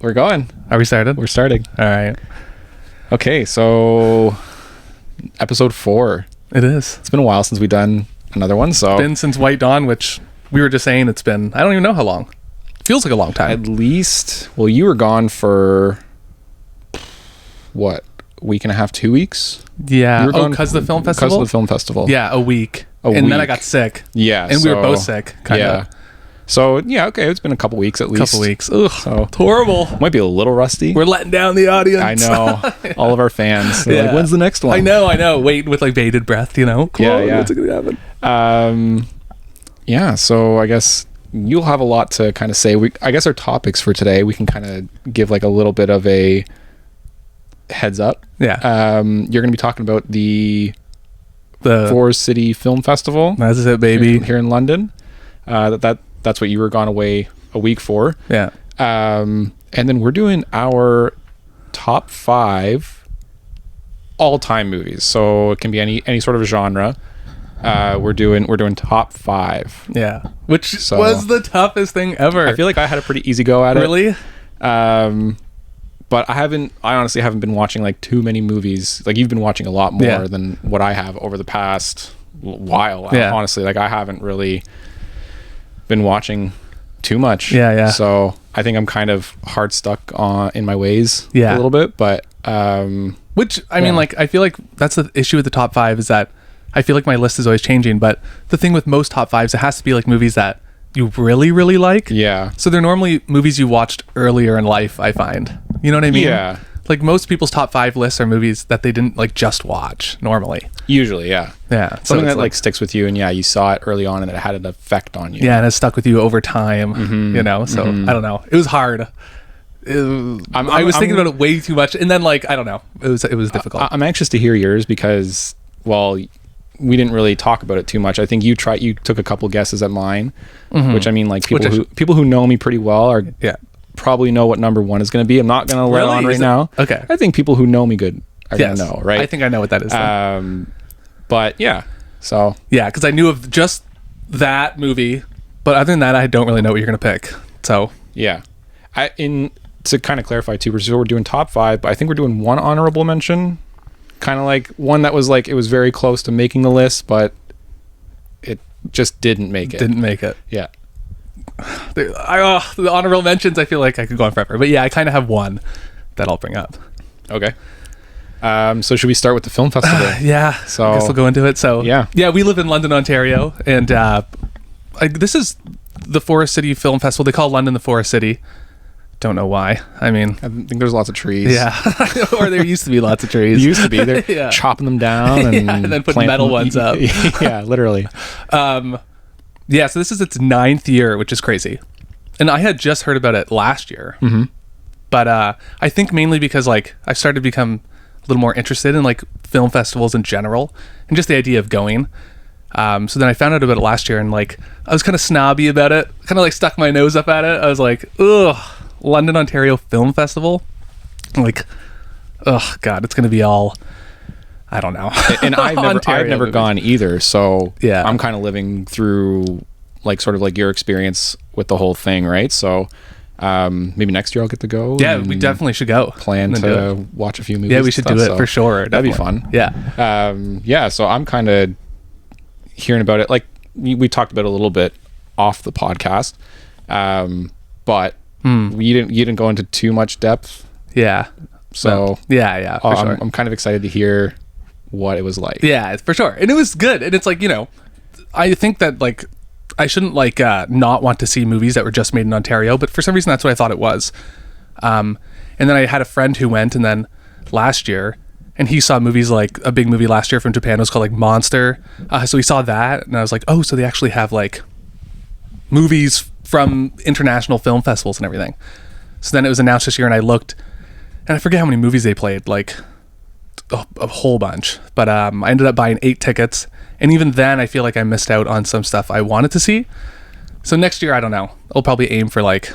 We're going. Are we started? We're starting. All right. Okay, so episode 4. It is. It's been a while since we've done another one, so Been since White Dawn, which we were just saying it's been, I don't even know how long. Feels like a long time. at least, well, you were gone for what, a week and a half, 2 weeks? Yeah. You were gone Because of the film festival? Because of the film festival. Yeah, a week. A and then I week. got sick. Yeah. And we were both sick, kind of. Yeah. So, yeah, okay, it's been a couple weeks at least. Couple weeks. Ugh, So, it's horrible. might be a little rusty. We're letting down the audience. I know. All of our fans. They're like, when's the next one? I know. Waiting with like bated breath, you know? Come on, Yeah. what's going to happen? Yeah, so I guess you'll have a lot to kind of say. I guess our topics for today, we can kind of give like a little bit of a heads up. Yeah. You're going to be talking about the The Forest City Film Festival. That's it, baby. Here in London. That's what you were gone away a week for. Yeah. And then we're doing our top 5 all-time movies. So it can be any sort of genre. We're doing top 5. Yeah. Which So- was the toughest thing ever. I feel like I had a pretty easy go at it. Really? But I honestly haven't been watching like too many movies. Like you've been watching a lot more Yeah. than what I have over the past while. Yeah. Honestly, like I haven't really been watching too much. Yeah. So I think I'm kind of hard stuck in my ways Yeah. a little bit, but Which, I mean, Yeah. like, I feel like that's the issue with the top 5 is that I feel like my list is always changing. But the thing with most top 5s, it has to be like movies that you really, really like. yeah. So they're normally movies you watched earlier in life, I find. You know what I mean? Yeah. Like most people's top 5 lists are movies that they didn't like just watch normally. Usually, yeah. Yeah. So Something it's that like sticks with you, and yeah, you saw it early on, and it had an effect on you. yeah, and it's stuck with you over time, Mm-hmm. you know? So I don't know. It was hard. I was thinking about it way too much. And then like, I don't know. It was difficult. I'm anxious to hear yours because, well, we didn't really talk about it too much. I think you took a couple guesses at mine, which I mean, like people who know me pretty well are yeah. probably know what number 1 is going to be. I'm not going to let Really? on right Is it- now. Okay. I think people who know me good are going Yes. to know, right? I think I know what that is. then. But yeah, so Yeah, because I knew of just that movie, but other than that, I don't really know what you're gonna pick. So yeah, to kind of clarify too, we're doing top 5, but I think we're doing one honorable mention, kind of like one that was like it was very close to making the list, but it just didn't make it. didn't make it. Yeah. The honorable mentions, I feel like I could go on forever, but yeah, I kind of have one that I'll bring up. Okay. So should we start with the film festival? Yeah, So- I guess we'll go into it. So Yeah. we live in London, Ontario, and this is the Forest City Film Festival. They call London the Forest City. Don't know why. I mean, I think there's lots of trees. yeah, or there used to be lots of trees. It used to be. They're Yeah. chopping them down and, Yeah, and then putting planting metal them. ones up. Yeah, literally. Yeah, so this is its 9th year, which is crazy. And I had just heard about it last year. Mm-hmm. But I think mainly because like I've started to become a little more interested in like film festivals in general and just the idea of going. So then I found out about it last year and like I was kind of snobby about it, kind of like stuck my nose up at it. I was like, ugh, London, Ontario Film Festival. Like, ugh, God, it's going to be all, I don't know. And I've never movies. gone either, so Yeah. I'm kind of living through like sort of like your experience with the whole thing, right? So maybe next year I'll get to go. Yeah, and we definitely should go. plan and do to it. watch a few movies. Yeah, we and should stuff, do it so for sure. That'd be definitely. fun. Yeah. Yeah, so I'm kind of hearing about it. Like we talked about it a little bit off the podcast, but you didn't go into too much depth. Yeah. So Yeah, for sure. I'm kind of excited to hear what it was like. Yeah, for sure. And it was good. And it's like, you know, I think that like I shouldn't like not want to see movies that were just made in Ontario, but for some reason that's what I thought it was. And then I had a friend who went and then last year and he saw movies like a big movie last year from Japan. It was called like Monster. So he saw that and I was like, oh, so they actually have like movies from international film festivals and everything. So then it was announced this year and I looked and I forget how many movies they played, like a whole bunch. But I ended up buying 8 tickets. And even then I feel like I missed out on some stuff I wanted to see. So next year, I don't know. I'll probably aim for like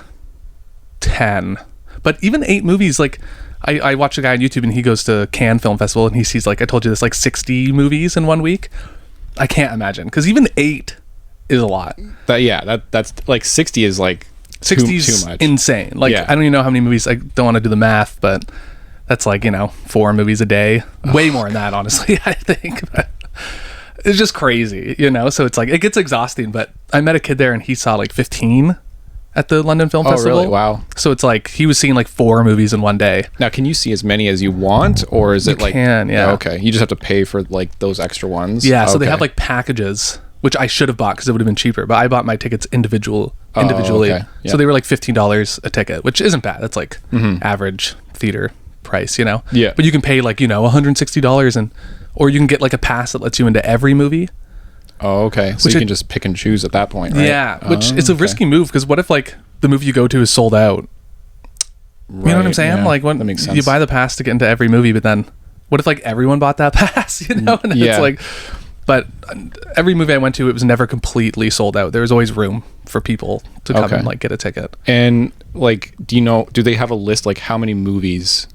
10. But even 8 movies, like I watch a guy on YouTube and he goes to Cannes Film Festival and he sees like, I told you this, like 60 movies in 1 week. I can't imagine. Because even 8 is a lot. That's like 60 is like 60s too much. insane. Like Yeah. I don't even know how many movies. I don't want to do the math, but that's like 4 movies a day. Way more than that, honestly. I think. But it's just crazy, So it's like it gets exhausting. But I met a kid there, and he saw like 15 at the London Film Festival. Really? Wow. So it's like he was seeing like 4 movies in one day. Now, can you see as many as you want, or is it like? Can, yeah. Oh, okay, you just have to pay for like those extra ones. Yeah. So they Okay. have like packages, which I should have bought because it would have been cheaper. But I bought my tickets individually. okay. Yeah. So they were like $15 a ticket, which isn't bad. That's like average theater price, Yeah. But you can pay like $160 or you can get like a pass that lets you into every movie. Oh, okay. So you can just pick and choose at that point, right? Yeah, which it's a risky move because what if like the movie you go to is sold out? Right, You know what I'm saying? yeah. Like when That makes sense. you buy the pass to get into every movie, but then what if like everyone bought that pass? And Yeah. it's like, but every movie I went to, it was never completely sold out. There was always room for people to come Okay. and like get a ticket. And like, do they have a list like how many movies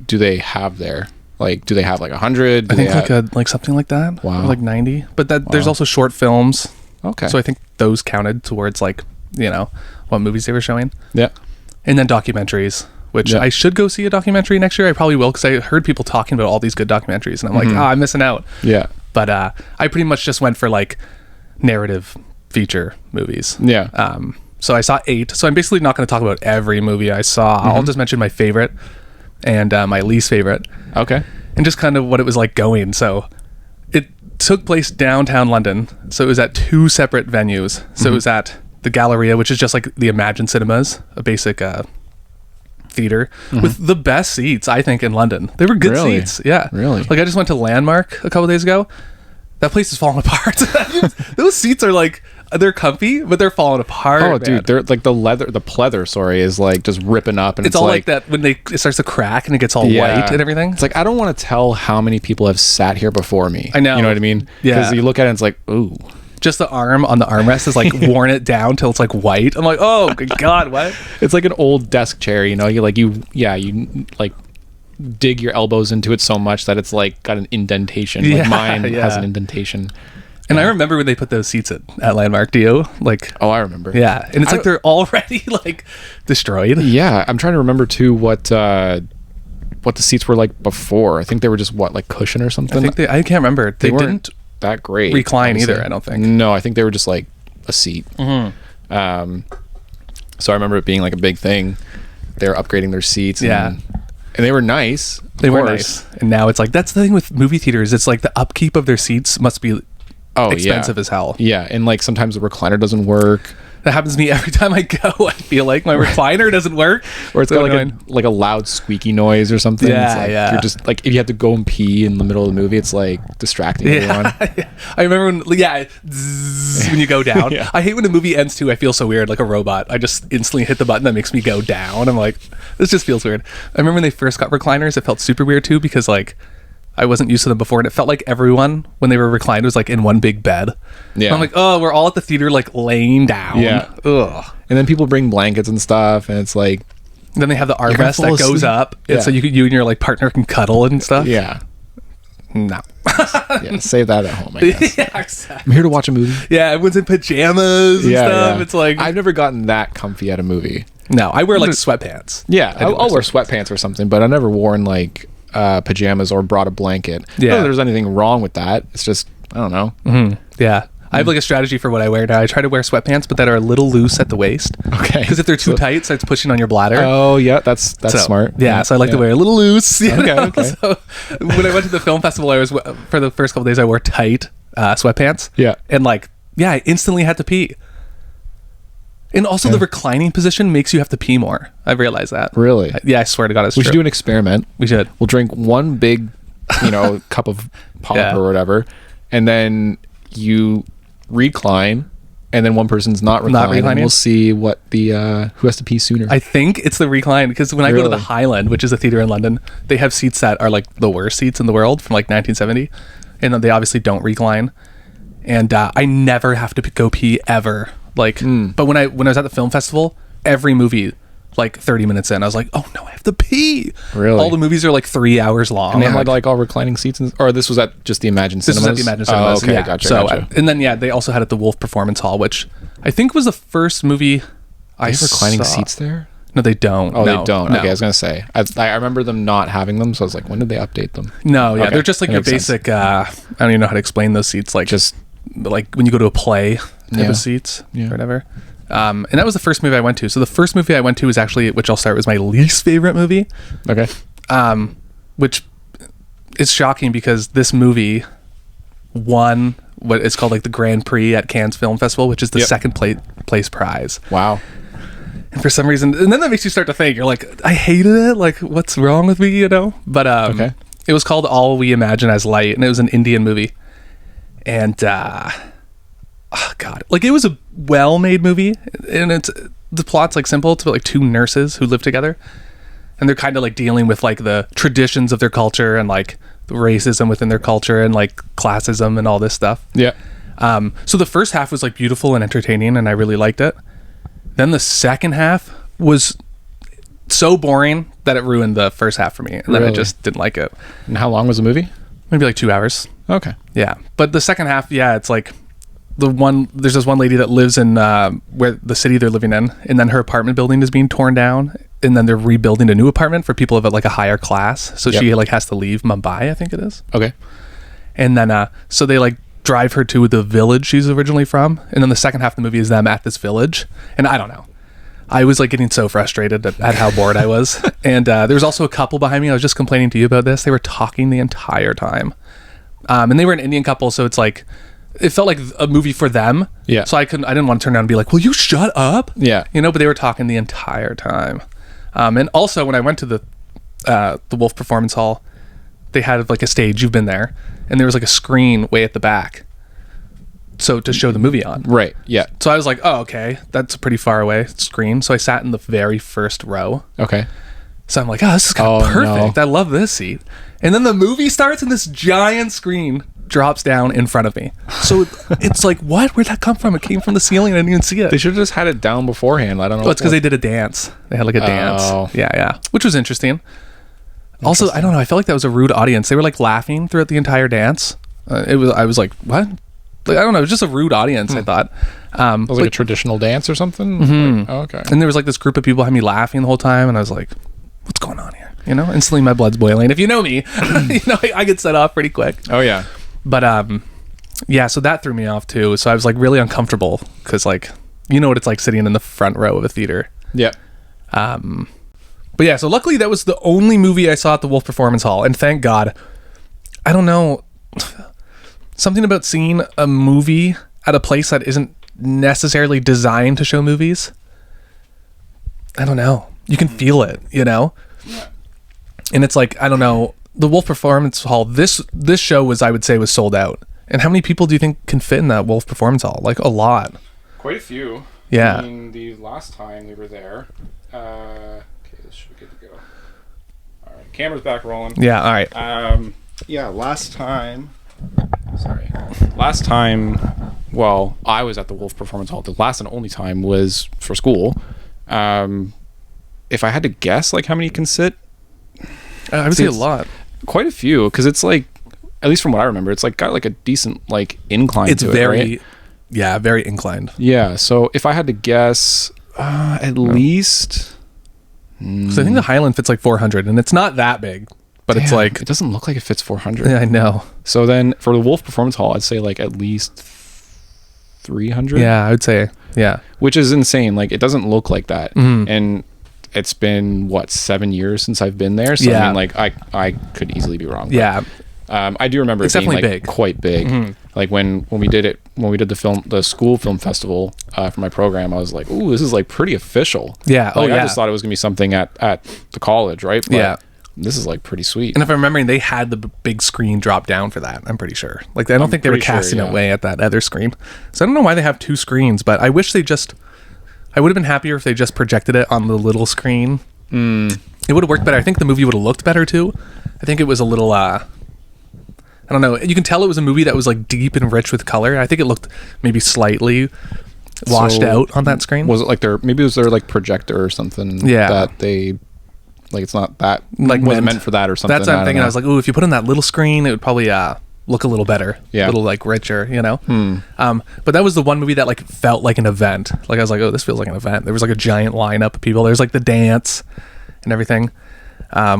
do they have there? Like, do they have like 100? I think like something like that. Wow. Or like 90. But there's also short films. Okay. So I think those counted towards like, what movies they were showing. Yeah. And then documentaries, which Yeah. I should go see a documentary next year. I probably will because I heard people talking about all these good documentaries. And I'm like, I'm missing out. Yeah. But I pretty much just went for like narrative feature movies. Yeah. So I saw 8. So I'm basically not going to talk about every movie I saw. I'll just mention my favorite and my least favorite. Okay. And just kind of what it was like going. So it took place downtown London. So it was at 2 separate venues. So it was at the Galleria, which is just like the Imagine Cinemas, a basic theater with the best seats, I think, in London. They were good Really? seats. Yeah. Really? Like I just went to Landmark a couple days ago. That place is falling apart. Those seats are like, they're comfy, but they're falling apart. Oh, man. dude, they're like the pleather, sorry, is like just ripping up, and It's all like that when it starts to crack and it gets all Yeah. white and everything. It's like I don't want to tell how many people have sat here before me. I know. You know what I mean? Yeah. Because you look at it, and it's like, ooh. Just the arm on the armrest is like worn it down till it's like white. I'm like, oh good God, what? It's like an old desk chair, you like dig your elbows into it so much that it's like got an indentation. Yeah, Like mine yeah. has an indentation. And I remember when they put those seats at Landmark. Do you? Like, Oh, I remember. yeah. And it's like they're already like destroyed. Yeah, I'm trying to remember too what the seats were like before. I think they were just like cushion or something. I can't remember. They weren't didn't. that great recline honestly. either, I don't think. No, I think they were just like a seat. So I remember it being like a big thing. They were upgrading their seats. Yeah. And they were nice. They of were course. nice. And now it's like, that's the thing with movie theaters. It's like the upkeep of their seats must be expensive as hell. Yeah, and like sometimes the recliner doesn't work, That happens to me every time I go. I feel like my recliner doesn't work. or it's So got annoying. like a loud squeaky noise or something. Yeah, It's like yeah. You're just like if you have to go and pee in the middle of the movie, it's like distracting everyone. I remember when, zzz, when you go down. Yeah. I hate when a movie ends too. I feel so weird, like a robot. I just instantly hit the button that makes me go down. I'm like, this just feels weird. I remember when they first got recliners, it felt super weird too because like I wasn't used to them before, and it felt like everyone when they were reclined was like in one big bed. Yeah. And I'm like, oh, we're all at the theater like laying down. Yeah. Ugh. And then people bring blankets and stuff, and it's like, Then they have the gonna armrest fall that goes asleep. up, Yeah. and so you and your like partner can cuddle and stuff. yeah, No. yeah, save that at home. I guess. Yeah, exactly. I'm here to watch a movie. Yeah, everyone's in pajamas and stuff. It's like I've never gotten that comfy at a movie. no, I wear like sweatpants. Yeah, I do I'll wear sweatpants or something, but I've never worn like pajamas or brought a blanket. Yeah. Not that there's anything wrong with that. It's just I don't know. Yeah. I have like a strategy for what I wear now. I try to wear sweatpants, but that are a little loose at the waist. Okay. Because if they're too tight, it starts pushing on your bladder. Oh yeah, that's So, smart. Yeah, so I like to wear a little loose. You know? Okay. So when I went to the film festival, I was for the first couple days I wore tight sweatpants. Yeah. And like, yeah, I instantly had to pee. And also the reclining position makes you have to pee more. I've realized that. Really? Yeah, I swear to God, it's We true. should do an experiment. We should. We'll drink one big, cup of pop Yeah. or whatever, and then you recline, and then one person's not reclining. And reclining? we'll see what the who has to pee sooner. I think it's the recline because when I go to the Really? Highland, which is a theater in London, they have seats that are like the worst seats in the world from like 1970, and then they obviously don't recline. And I never have to go pee ever. Like, but when I was at the film festival, every movie, like 30 minutes in, I was like, oh no, I have to pee. Really? All the movies are like 3 hours long. and they I'm had like all reclining seats, or this was at just the Imagine this Cinemas. was at the Imagine Cinemas. Oh, okay, yeah. gotcha. So, gotcha. and then they also had at the Wolf Performance Hall, which I think was the first movie I have reclining saw- seats there? No, they don't. Oh, No, they don't. no. Okay, I was gonna say. I remember them not having them, so I was like, when did they update them? No, yeah, Okay, they're just like that your makes sense. basic. I don't even know how to explain those seats. Like Just like when you go to a play type Yeah. of seats Yeah. or whatever. And that was the first movie I went to. So the first movie I went to was actually, which I'll start, was my least favorite movie. okay. Which is shocking because this movie won what is called like the Grand Prix at Cannes Film Festival, which is the Yep. second place prize. Wow. And for some reason, and then that makes you start to think, you're like, I hated it. Like, what's wrong with me, you know? But Okay. it was called All We Imagine as Light, and it was an Indian movie. And oh god, like it was a well-made movie, and the plot's like simple. It's about like two nurses who live together, and they're kind of like dealing with like the traditions of their culture and like the racism within their culture and like classism and all this stuff. Yeah. So the first half was like beautiful and entertaining, and I really liked it. Then the second half was so boring that it ruined the first half for me, and then I Really? just didn't like it. And how long was the movie? Maybe like 2 hours. Okay. Yeah, but the second half, yeah, it's like there's this one lady that lives in where the city they're living in, and then her apartment building is being torn down, and then they're rebuilding a new apartment for people of like a higher class. So Yep. she like has to leave Mumbai, I think it is. Okay. And then so they like drive her to the village she's originally from, and then the second half of the movie is them at this village. And I don't know, I was like getting so frustrated at how bored I was. And there was also a couple behind me. I was just complaining to you about this. They were talking the entire time, and they were an Indian couple, so it's like it felt like a movie for them. Yeah. So I didn't want to turn around and be like, "Will you shut up?" Yeah. You know. But they were talking the entire time. And also when I went to the Wolf Performance Hall, they had like a stage. You've been there, and there was like a screen way at the back, so to show the movie on. Right. Yeah. So I was like, oh, okay, that's a pretty far away screen. So I sat in the very first row. Okay. So I'm like, oh, this is kind of Oh, perfect. no. I love this seat. And then the movie starts and this giant screen drops down in front of me. So it's like, what? Where'd that come from? It came from the ceiling. I didn't even see it. They should have just had it down beforehand. I don't know. Well, it's because they did a dance. They had like a dance. Oh. Yeah. Which was interesting. Also, I don't know. I felt like that was a rude audience. They were like laughing throughout the entire dance. I was like, what? Like, I don't know. It was just a rude audience, I thought. It was like a traditional dance or something. Like, oh, okay. And there was like this group of people behind me laughing the whole time, and I was like, what's going on here? You know, instantly my blood's boiling. If you know me, you know, I get set off pretty quick. Oh yeah. But yeah, so that threw me off too. So I was like really uncomfortable because like, you know what it's like sitting in the front row of a theater. Yeah. But yeah, so luckily that was the only movie I saw at the Wolf Performance Hall, and thank God. I don't know, something about seeing a movie at a place that isn't necessarily designed to show movies. I don't know. You can feel it, you know? And it's like, I don't know, the Wolf Performance Hall, this show was, I would say, was sold out. And how many people do you think can fit in that Wolf Performance Hall? Like a lot. Quite a few. Yeah. I mean, the last time we were there. Okay, this should be good to go. All right, camera's back rolling. Yeah, all right. Yeah, last time. Sorry. Last time. Well, I was at the Wolf Performance Hall. The last and only time was for school. If I had to guess, like how many can sit, I would say a it's- lot. quite a few, because it's like, at least from what I remember, it's like got like a decent like incline. It's to very, it, right? yeah, very inclined. Yeah. So if I had to guess, at least. So I think the Highland fits like 400, and it's not that big, but it's Damn, like, it doesn't look like it fits 400. yeah, I know. So then for the Wolf Performance Hall, I'd say like at least 300. Yeah, I would say, yeah. Which is insane. Like it doesn't look like that. Mhm. And it's been 7 years since I've been there. So I Yeah. mean, like I could easily be wrong. But, Yeah. I do remember It's it being definitely like big. quite big. Mhm. Like when we did the school film festival for my program, I was like, ooh, this is like pretty official. Yeah. Oh, Like, I yeah. just thought it was gonna be something at the college, right? But Yeah. this is like pretty sweet. And if I'm remembering, they had the big screen drop down for that. I'm pretty sure. Like, I don't think they were pretty sure, casting it yeah. away at that other screen. So I don't know why they have two screens, but I wish I would have been happier if they just projected it on the little screen. It would have worked better. I think the movie would have looked better too. I think it was a little, I don't know. You can tell it was a movie that was like deep and rich with color. I think it looked maybe slightly washed So, out on that screen. Was it like their like projector or something? Yeah. That they like it's not that Like wasn't meant for that or something. That's what I'm don't thinking. know. I was like, oh, if you put in that little screen, it would probably look a little better, Yeah. a little like richer, you know. But that was the one movie that like felt like an event. Like I was like, oh, this feels like an event. There was like a giant lineup of people. There's like the dance and everything,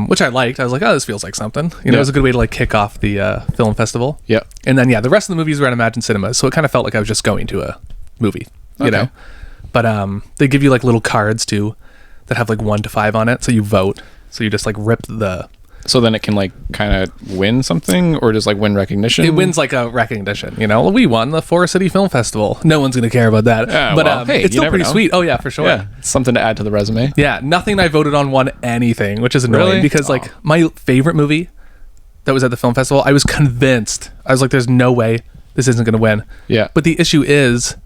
which I liked. I was like, oh, this feels like something. You know, it was a good way to like kick off the film festival. Yeah. And then the rest of the movies were at Imagine Cinemas, so it kind of felt like I was just going to a movie, you know. But they give you like little cards too that have like 1 to 5 on it, so you vote. So you just like rip the. So then it can like kind of win something, or just like win recognition. It wins like a recognition, you know. We won the Forest City Film Festival. No one's gonna care about that, but well, hey, it's you still never pretty know. sweet. Oh yeah, for sure. Yeah, it's something to add to the resume. Yeah, nothing I voted on won anything, which is annoying Really? because like my favorite movie that was at the film festival, I was convinced. I was like, "There's no way this isn't gonna win." Yeah. But the issue is,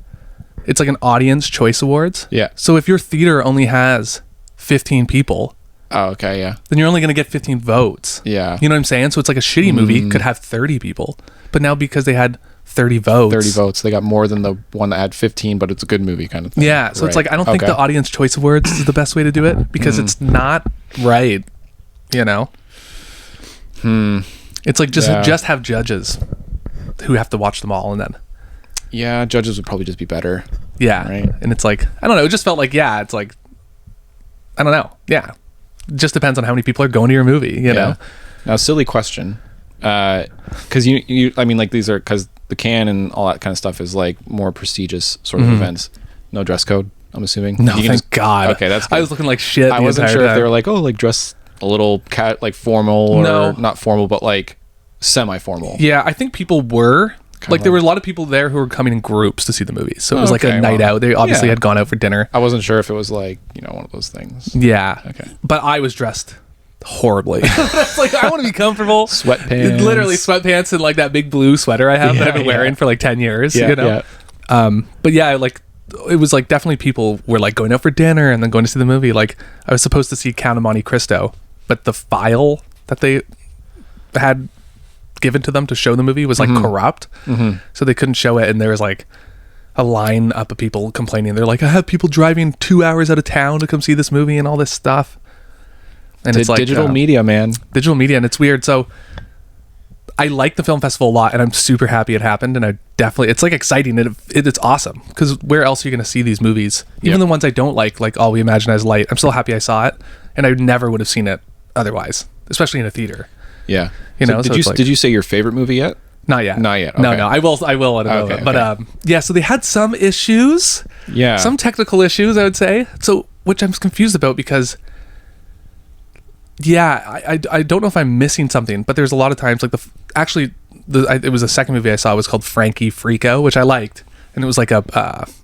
it's like an audience choice awards. Yeah. So if your theater only has 15 people, Oh, okay. Yeah. then you're only going to get 15 votes. Yeah. You know what I'm saying? So it's like a shitty movie could have 30 people. But now because they had 30 votes. 30 votes. They got more than the one that had 15, but it's a good movie kind of thing. Yeah. So it's Right. like, I don't think Okay. the Audience Choice Awards is the best way to do it because it's not right. You know? It's like just have judges who have to watch them all and then. Yeah, judges would probably just be better. Yeah. Right. And it's like, I don't know. It just felt like, it's like, I don't know. Yeah. It just depends on how many people are going to your movie, you know? Now, silly question. Because I mean, like these are, because the Cannes and all that kind of stuff is like more prestigious sort of events. No dress code, I'm assuming. No, You can thank God. Okay, that's good. I was looking like shit. I the wasn't entire sure if time. they were like, oh, like dress a little like formal or No. not formal, but like semi-formal. Yeah, I think people were. Kinda There were a lot of people there who were coming in groups to see the movies. So it was like Okay, a night well, out. They obviously yeah. had gone out for dinner. I wasn't sure if it was like, one of those things. Yeah. Okay. But I was dressed horribly. It's like, I want to be comfortable. Sweatpants. Literally sweatpants and like that big blue sweater I have that I've been wearing for like 10 years, Yeah, you know? But yeah, like it was like definitely people were like going out for dinner and then going to see the movie. Like I was supposed to see Count of Monte Cristo, but the file that they had given to them to show the movie was like corrupt, so they couldn't show it, and there was like a line up of people complaining. They're like, I have people driving 2 hours out of town to come see this movie and all this stuff, and it's like digital media, man. digital media, and it's weird. So I like the film festival a lot, and I'm super happy it happened, and I definitely, it's like exciting, and it's awesome, because where else are you going to see these movies? Even the ones I don't like All We Imagine As Light, I'm still happy I saw it, and I never would have seen it otherwise, especially in a theater. Yeah. You know, so it's like- did you say your favorite movie yet? Not yet. Not yet, No, okay. no. I will in a moment. Okay. But yeah, so they had some issues. Yeah. Some technical issues, I would say. So, which I'm confused about because, I don't know if I'm missing something, but there's a lot of times like it was the second movie I saw was called Frankie Freako, which I liked, and it was like a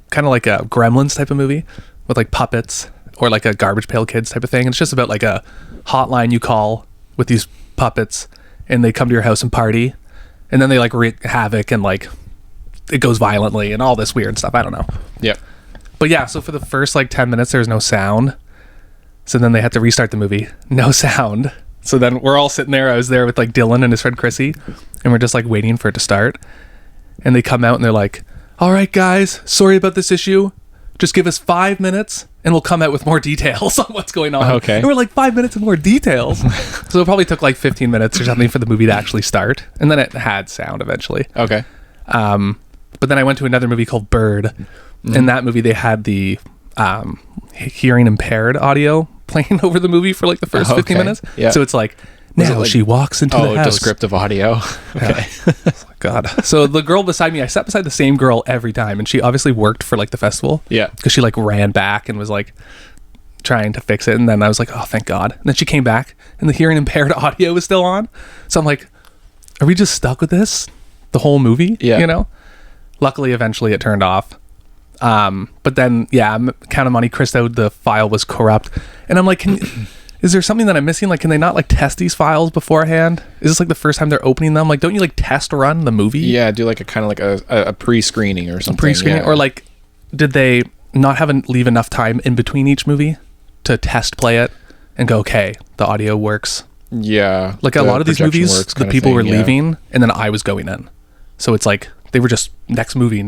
kind of like a Gremlins type of movie with like puppets or like a Garbage Pail Kids type of thing. And it's just about like a hotline you call with these puppets, and they come to your house and party, and then they like wreak havoc and like it goes violently and all this weird stuff. I don't know. Yep. But yeah, so for the first like 10 minutes, there was no sound. So then they had to restart the movie. No sound. So then we're all sitting there. I was there with like Dylan and his friend Chrissy, and we're just like waiting for it to start. And they come out and they're like, all right, guys, sorry about this issue. Just give us 5 minutes and we'll come out with more details on what's going on. Okay. And we're like, 5 minutes and more details. So it probably took like 15 minutes or something for the movie to actually start. And then it had sound eventually. Okay. But then I went to another movie called Bird. In that movie, they had the hearing impaired audio playing over the movie for like the first 15 Okay. minutes. Yeah. So it's like, Was it now like- she walks into the house. descriptive audio. Okay. God. So the girl beside me, I sat beside the same girl every time, and she obviously worked for like the festival. Yeah. Because she like ran back and was like trying to fix it, and then I was like, oh, thank God. And then she came back, and the hearing impaired audio was still on. So I'm like, are we just stuck with this the whole movie? Yeah. You know. Luckily, eventually it turned off. But then, Count of Monte Cristo, the file was corrupt, and I'm like, is there something that I'm missing? Like, can they not like test these files beforehand? Is this like the first time they're opening them? Like, don't you like test run the movie? Yeah, do like a kind of like a pre-screening or something. Pre-screening, yeah. or like, did they not leave enough time in between each movie to test play it and go, okay, the audio works? Yeah. Like a the lot of these projection movies, works the kind of people thing, were yeah. leaving, and then I was going in. So it's like they were just next movie,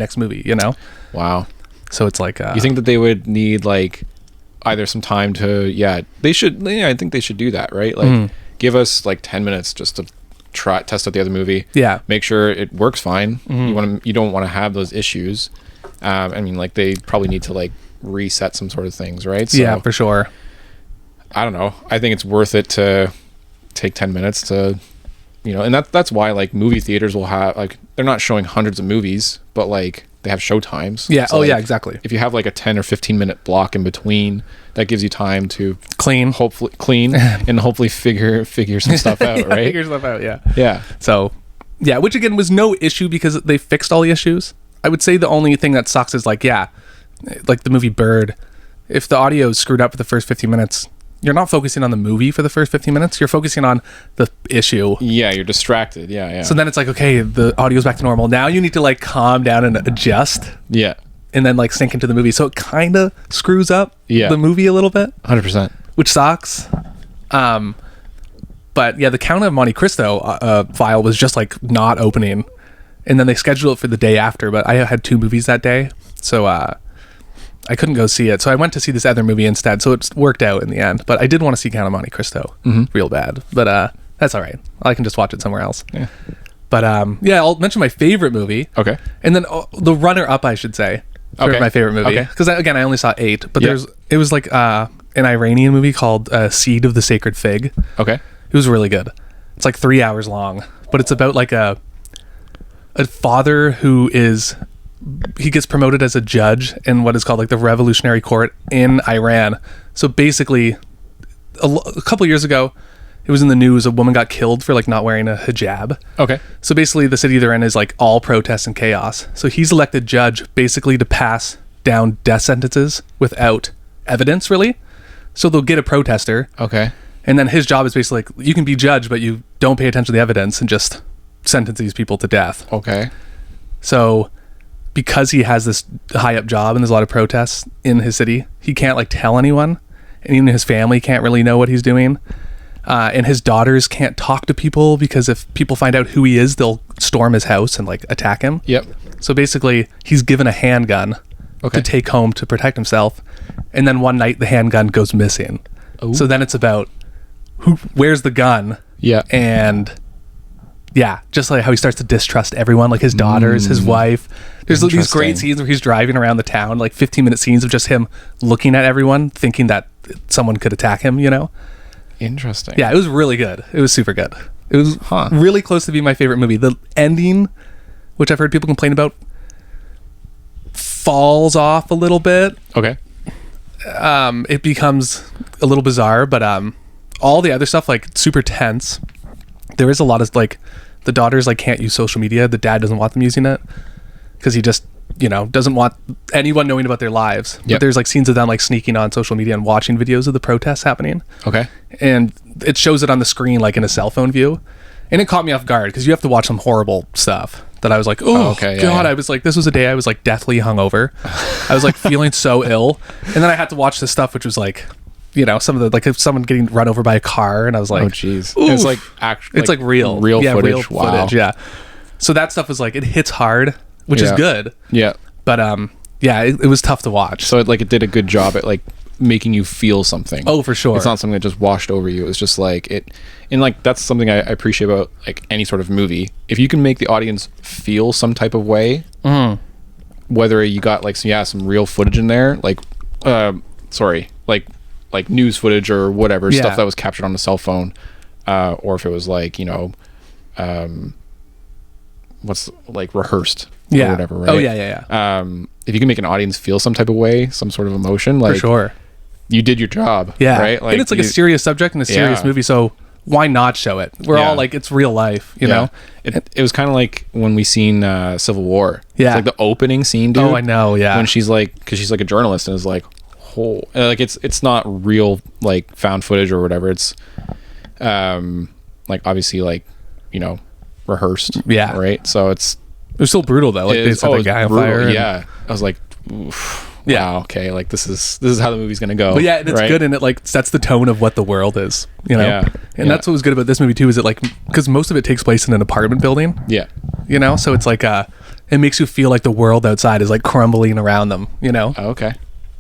you know? Wow. So it's like, You think that they would need like either some time to, they should, I think they should do that, right? Like give us like 10 minutes just to test out the other movie. Yeah. Make sure it works fine. You don't want to have those issues. I mean, like, they probably need to like reset some sort of things, right? So, yeah, for sure. I don't know. I think it's worth it to take 10 minutes to, and that's why like movie theaters will have, like, they're not showing hundreds of movies, but like they have show times. Yeah. So, Oh, yeah, like, exactly. if you have like a 10 or 15 minute block in between, that gives you time to hopefully clean and hopefully figure some stuff out, right? Figure stuff out, yeah. Yeah. So, yeah, which again was no issue because they fixed all the issues. I would say the only thing that sucks is like, like the movie Bird, if the audio is screwed up for the first 15 minutes, you're not focusing on the movie for the first 15 minutes. You're focusing on the issue. Yeah, you're distracted. Yeah. So then it's like, okay, the audio's back to normal. Now you need to like calm down and adjust. Yeah. And then like sink into the movie. So it kind of screws up the movie a little bit. 100%. Which sucks. But yeah, the Count of Monte Cristo file was just like not opening. And then they scheduled it for the day after. But I had 2 movies that day. So I couldn't go see it. So I went to see this other movie instead. So it worked out in the end. But I did want to see Count of Monte Cristo real bad. But that's all right. I can just watch it somewhere else. Yeah. But I'll mention my favorite movie. Okay. And then the runner-up, I should say, for my favorite movie. Okay. Because again, I only saw 8. But it was like an Iranian movie called Seed of the Sacred Fig. Okay. It was really good. It's like 3 hours long. But it's about like a father who he gets promoted as a judge in what is called like the Revolutionary Court in Iran. So basically, a couple years ago, it was in the news, a woman got killed for like not wearing a hijab. Okay. So basically the city they're in is like all protests and chaos. So he's elected judge basically to pass down death sentences without evidence, really. So they'll get a protester. Okay. And then his job is basically like, you can be judge, but you don't pay attention to the evidence and just sentence these people to death. Okay. So because he has this high up job and there's a lot of protests in his city, he can't like tell anyone, and even his family can't really know what he's doing. And his daughters can't talk to people because if people find out who he is, they'll storm his house and like attack him. Yep. So basically he's given a handgun to take home to protect himself. And then one night the handgun goes missing. Ooh. So then it's about where's the gun? Yeah. And just like how he starts to distrust everyone, like his daughters, his wife. There's these great scenes where he's driving around the town, like 15-minute scenes of just him looking at everyone, thinking that someone could attack him, Interesting. Yeah, it was really good. It was super good. It was really close to being my favorite movie. The ending, which I've heard people complain about, falls off a little bit. Okay. It becomes a little bizarre, but all the other stuff, like super tense. There is a lot of like the daughters like can't use social media. The dad doesn't want them using it because he just doesn't want anyone knowing about their lives. But there's like scenes of them like sneaking on social media and watching videos of the protests happening. Okay. And it shows it on the screen like in a cell phone view, and it caught me off guard because you have to watch some horrible stuff that I was like, God. I was like, this was a day I was like deathly hungover. I was like feeling so ill, and then I had to watch this stuff which was like, some of the like someone getting run over by a car, and I was like, oh jeez, it's like actually, it's like real footage. Real footage, yeah. So that stuff was like, it hits hard, which is good. Yeah. But it was tough to watch. So it did a good job at like making you feel something. Oh, for sure. It's not something that just washed over you. It's just like it, and like that's something I appreciate about like any sort of movie. If you can make the audience feel some type of way, whether you got like some real footage in there, like like news footage or whatever, stuff that was captured on a cell phone, or if it was like what's like rehearsed or whatever, right? Oh yeah. If you can make an audience feel some type of way, some sort of emotion, like for sure, you did your job. Yeah, right. Like, and it's like a serious subject and a serious movie, so why not show it? We're all like, it's real life, you know. It was kind of like when we seen Civil War. Yeah, it's like the opening scene, dude. Oh, I know. Yeah, when she's like, because she's like a journalist and is like, like it's not real like found footage or whatever. It's like obviously like rehearsed. Yeah, right. So it was still brutal though. Like they set that guy on fire. Yeah, I was like, oof. Wow, okay, like this is how the movie's gonna go. But yeah, it's good, and it like sets the tone of what the world is, and that's what was good about this movie too, is it like, because most of it takes place in an apartment building, so it's like it makes you feel like the world outside is like crumbling around them, Oh, okay.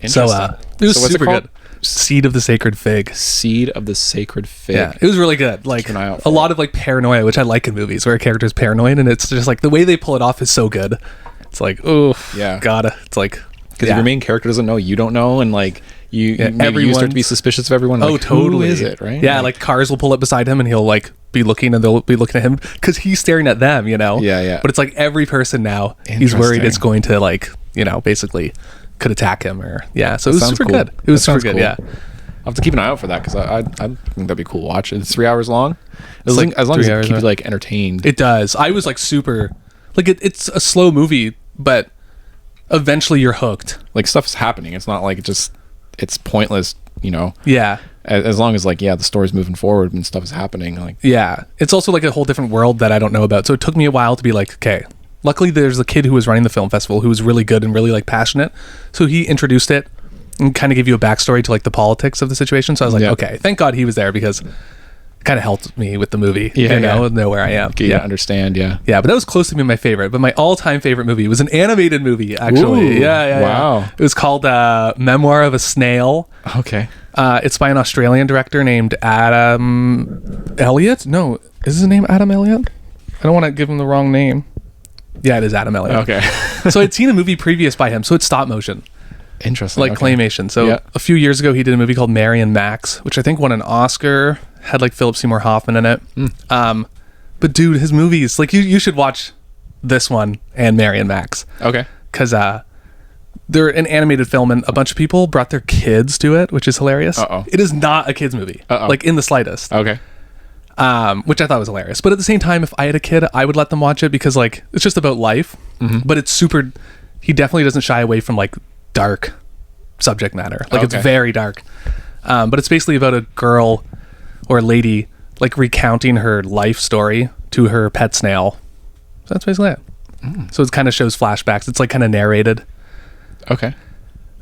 So it was super good. Seed of the Sacred Fig. Seed of the Sacred Fig. Yeah, it was really good. Like Keep an eye out a for lot of like paranoia, which I like in movies where a character's paranoid, and it's just like the way they pull it off is so good. It's like, oh, Yeah. gotta. It's like, Because if your main character doesn't know, you don't know, and like maybe you start to be suspicious of everyone. Like, totally. Who is it? Right? Yeah, like cars will pull up beside him, and he'll like be looking, and they'll be looking at him because he's staring at them. You know. Yeah, yeah. But it's like every person now, he's worried it's going to like basically could attack him or So it was super cool. good. It was super good. Cool. Yeah. I'll have to keep an eye out for that because I think that'd be cool to watch. It's 3 hours long. As like long 3 as it hours keeps you long. like entertained. It does. I was like super, like it's a slow movie, but eventually you're hooked. Like stuff's happening. It's not like it's pointless. Yeah. As long as the story's moving forward and stuff is happening. Like Yeah. It's also like a whole different world that I don't know about. So it took me a while to be like, okay. Luckily, there's a kid who was running the film festival who was really good and really like passionate. So he introduced it and kind of gave you a backstory to like the politics of the situation. So I was like, okay, thank God he was there because it kind of helped me with the movie. Know where I am. Yeah, understand. Yeah. Yeah, but that was close to being my favorite. But my all-time favorite movie was an animated movie, actually. Ooh, Yeah. wow. It was called Memoir of a Snail. Okay. It's by an Australian director named Adam Elliott. No, is his name Adam Elliott? I don't want to give him the wrong name. Yeah, it is Adam Elliott. Okay. So I'd seen a movie previous by him, so it's stop motion, Interesting. like claymation. So a few years ago, he did a movie called Mary and Max, which I think won an Oscar. Had like Philip Seymour Hoffman in it. But dude, his movies, like you should watch this one and Mary and Max. Okay. Because they're an animated film, and a bunch of people brought their kids to it, which is hilarious. It is not a kids movie, like in the slightest. Okay. Which I thought was hilarious. But at the same time, if I had a kid, I would let them watch it because like it's just about life. But it's super. He definitely doesn't shy away from like dark subject matter. Like it's very dark. But it's basically about a girl or a lady like recounting her life story to her pet snail. So that's basically it. So it kind of shows flashbacks. It's like kind of narrated. Okay.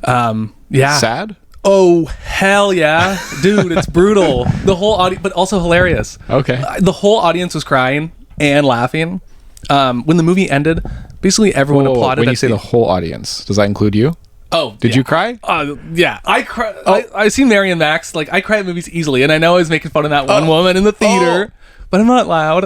Yeah. Sad? Oh, hell yeah. Dude, it's brutal. The whole audience, but also hilarious. Okay. The whole audience was crying and laughing. When the movie ended, basically everyone applauded. When you say the whole audience, does that include you? Oh, did you cry? Yeah, I cry. I seen Mary and Max. Like I cry at movies easily, and I know I was making fun of that one woman in the theater, but I'm not loud.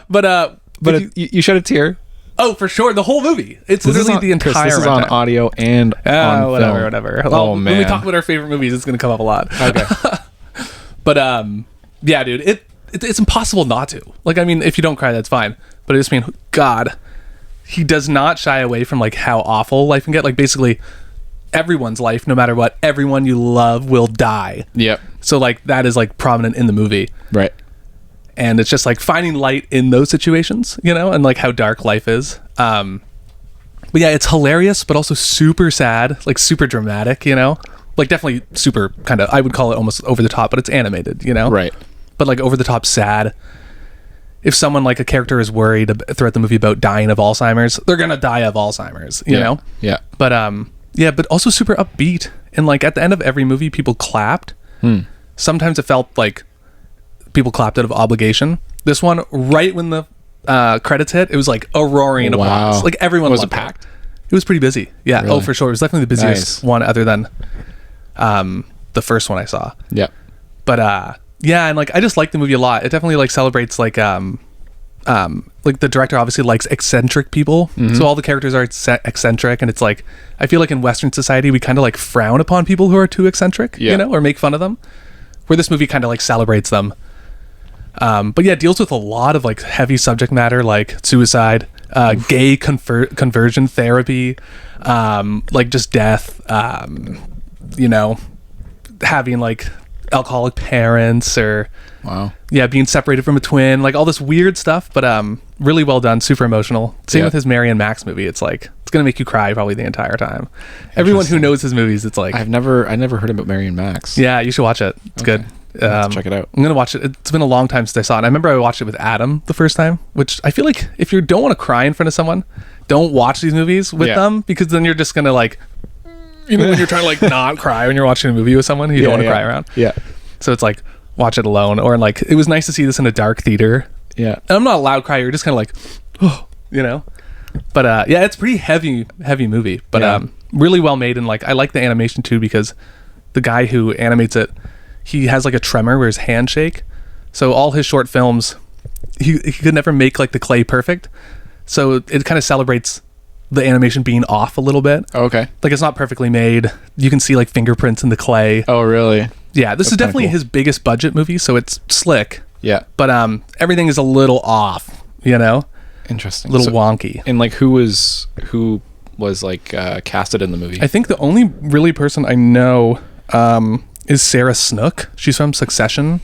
But you shed a tear. Oh, for sure. The whole movie. It's literally the entire. Chris, this is on audio and on whatever. film. Well, man. when we talk about our favorite movies, it's going to come up a lot. Okay. But yeah, dude, it's impossible not to. Like, I mean, if you don't cry, that's fine. But I just mean, God, he does not shy away from like how awful life can get. Like, basically, everyone's life, no matter what, everyone you love will die. Yep. So like that is like prominent in the movie. Right. And it's just like finding light in those situations, and like how dark life is. But yeah, it's hilarious, but also super sad, like super dramatic, like definitely super kind of, I would call it almost over the top, but it's animated, Right. But like over the top sad. If someone like a character is worried throughout the movie about dying of Alzheimer's, they're going to die of Alzheimer's, you know? Yeah. But yeah, but also super upbeat. And like at the end of every movie, people clapped. Sometimes it felt like people clapped out of obligation. This one, right when the credits hit, it was like a roaring applause. Like everyone was loved it packed? It was pretty busy. Yeah. Really? Oh, for sure. It was definitely the busiest one other than the first one I saw. Yeah. But yeah, and like I just like the movie a lot. It definitely like celebrates like the director obviously likes eccentric people. So all the characters are eccentric, and it's like I feel like in Western society we kind of like frown upon people who are too eccentric, or make fun of them. Where this movie kind of like celebrates them. But yeah, it deals with a lot of like heavy subject matter like suicide, gay conversion therapy, like just death, having like alcoholic parents or being separated from a twin, like all this weird stuff, but really well done, super emotional. Same with his Mary and Max movie. It's like it's gonna make you cry probably the entire time. Everyone who knows his movies, it's like I never heard about Mary and Max. Yeah, you should watch it. It's good. Let's check it out. I'm gonna watch it. It's been a long time since I saw it. And I remember I watched it with Adam the first time, which I feel like if you don't want to cry in front of someone, don't watch these movies with them, because then you're just gonna like, when you're trying to like not cry when you're watching a movie with someone you don't want to cry around. Yeah. So it's like watch it alone, or like it was nice to see this in a dark theater. Yeah. And I'm not a loud crier. You're just kind of like, But yeah, it's pretty heavy movie, but really well made, and like I like the animation too because the guy who animates it, he has like a tremor where his hands shake. So all his short films, he could never make like the clay perfect. So it kind of celebrates the animation being off a little bit. Okay. Like it's not perfectly made. You can see like fingerprints in the clay. Oh, really? Yeah, this That's is definitely kinda cool. his biggest budget movie, so it's slick. Yeah. But everything is a little off, you know? Interesting. A little wonky. And like who was like casted in the movie? I think the only really person I know is Sarah Snook. She's from Succession.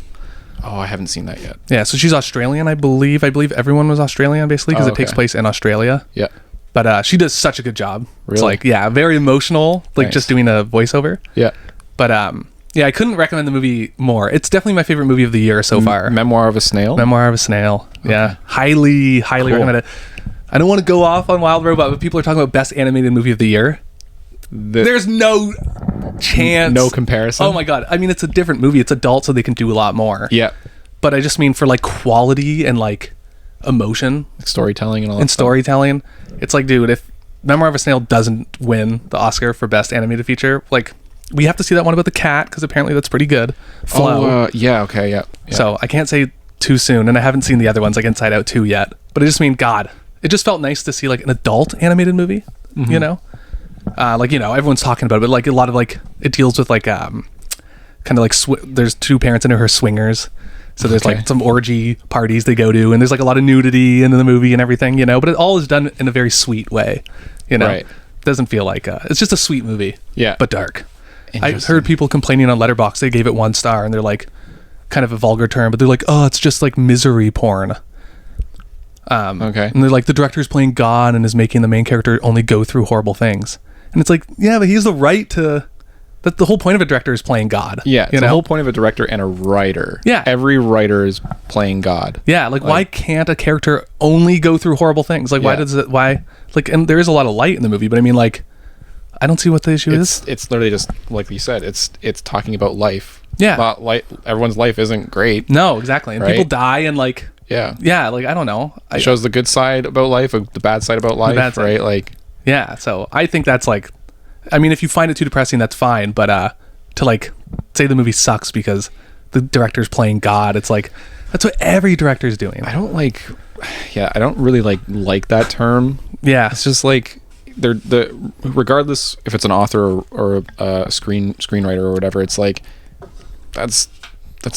Oh, I haven't seen that yet. Yeah, so she's Australian, I believe. I believe everyone was Australian, basically, because Oh, it takes okay. place in Australia. Yeah. But she does such a good job. It's Really? like, yeah, very emotional, like Nice. just doing a voiceover. Yeah. But yeah, I couldn't recommend the movie more. It's definitely my favorite movie of the year so far. Memoir of a Snail. Memoir of a Snail. Yeah, highly Cool. recommend it. I don't want to go off on Wild Robot, but people are talking about best animated movie of the year. There's no chance. No comparison. Oh my god. I mean, it's a different movie. It's adult, so they can do a lot more. Yeah. But I just mean for like quality and like emotion Like storytelling and all that and stuff. storytelling. It's like, dude, if Memoir of a Snail doesn't win the Oscar for best animated feature, like we have to see that one about the cat because apparently that's pretty good. Flow. Oh, yeah. Okay. Yeah. So I can't say too soon, and I haven't seen the other ones like Inside Out 2 yet. But I just mean, God, it just felt nice to see like an adult animated movie. Mm-hmm. You know, like everyone's talking about it, but like a lot of like it deals with like kind of like there's two parents in it who are swingers. So there's Okay. like some orgy parties they go to, and there's like a lot of nudity in the movie and everything, you know. But it all is done in a very sweet way, you know. Right. It doesn't feel like it's just a sweet movie, Yeah. but dark. I Interesting. heard people complaining on Letterboxd. They gave it 1 star, and they're like, kind of a vulgar term, but they're like, oh, it's just like misery porn. Okay. And they're like, the director's playing God and is making the main character only go through horrible things. And it's like, yeah, but he has the right to. That the whole point of a director is playing God. Yeah. you It's know? the whole point of a director and a writer. Yeah. Every writer is playing God. Yeah, like why can't a character only go through horrible things? Like why Yeah. does it? Why like? And there is a lot of light in the movie, but I mean, like, I don't see what the issue is. It's literally just like you said. It's talking about life. Yeah. Not everyone's life isn't great. No, exactly. And Right? people die, and like, Yeah. yeah, like I don't know. It shows the good side about life, the bad side about life, bad side. right? Like, Yeah, so I think that's like, I mean, if you find it too depressing, that's fine. But to like say the movie sucks because the director's playing God, it's like that's what every director's doing. I don't like. Yeah, I don't really like that term. Yeah, It's just like regardless if it's an author or a screenwriter or whatever. It's like that's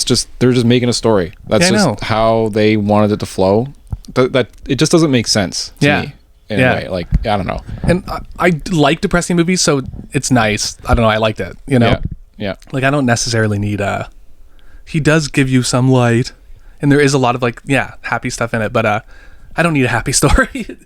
just they're just making a story. That's Yeah, I just know. how they wanted it to flow. That it just doesn't make sense to Yeah. me in Yeah. a way. Like I don't know. and I like depressing movies, so it's nice. I don't know. I liked it. You know, Yeah. Yeah. like I don't necessarily need He does give you some light, and there is a lot of like happy stuff in it, but I don't need a happy story.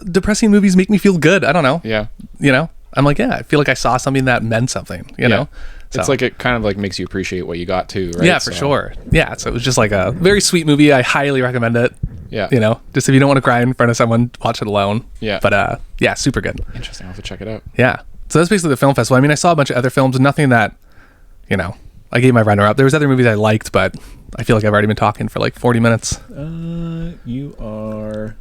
Depressing movies make me feel good. I don't know. Yeah. You know, I'm like, I feel like I saw something that meant something. You know. It's So- like it kind of like makes you appreciate what you got too, right? Yeah, for So, sure. Yeah, so it was just like a very sweet movie. I highly recommend it. Yeah. You know, just if you don't want to cry in front of someone, watch it alone. Yeah. But yeah, super good. Interesting. I'll have to check it out. Yeah. So that's basically the film festival. I mean, I saw a bunch of other films, nothing that, you know, I gave my runner up. There was other movies I liked, but I feel like I've already been talking for like 40 minutes. You are.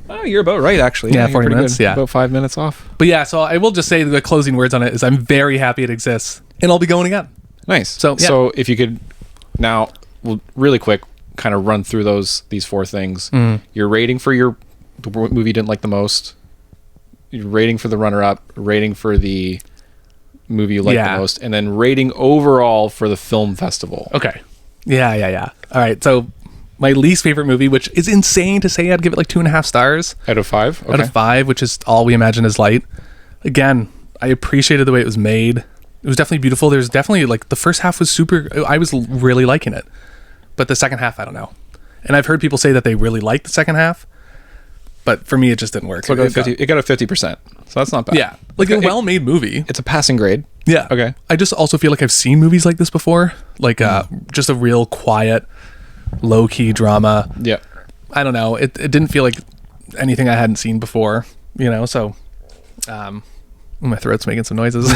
Oh, you're about right, actually. Yeah, you're 40 pretty minutes, good. yeah. About 5 minutes off. But yeah, so I will just say the closing words on it is I'm very happy it exists, and I'll be going again. Nice. So, yeah. So if you could now, well, really quick, kind of run through these 4 things. Your rating for the movie you didn't like the most. Your rating for the runner-up. Rating for the movie you liked the most, and then rating overall for the film festival. Okay. Yeah. All right. So my least favorite movie, which is insane to say, I'd give it like 2.5 stars. Out of 5. Okay. Out of 5, which is All We Imagine Is Light. Again, I appreciated the way it was made. It was definitely beautiful. There's definitely like the first half was super. I was really liking it, but the second half, I don't know. And I've heard people say that they really liked the second half, but for me, it just didn't work. So it got a 50%. So that's not bad. Yeah, like a well-made movie. It's a passing grade. Yeah. Okay. I just also feel like I've seen movies like this before, like just a real quiet, low-key drama. Yeah. I don't know. It didn't feel like anything I hadn't seen before, you know. So, my throat's making some noises.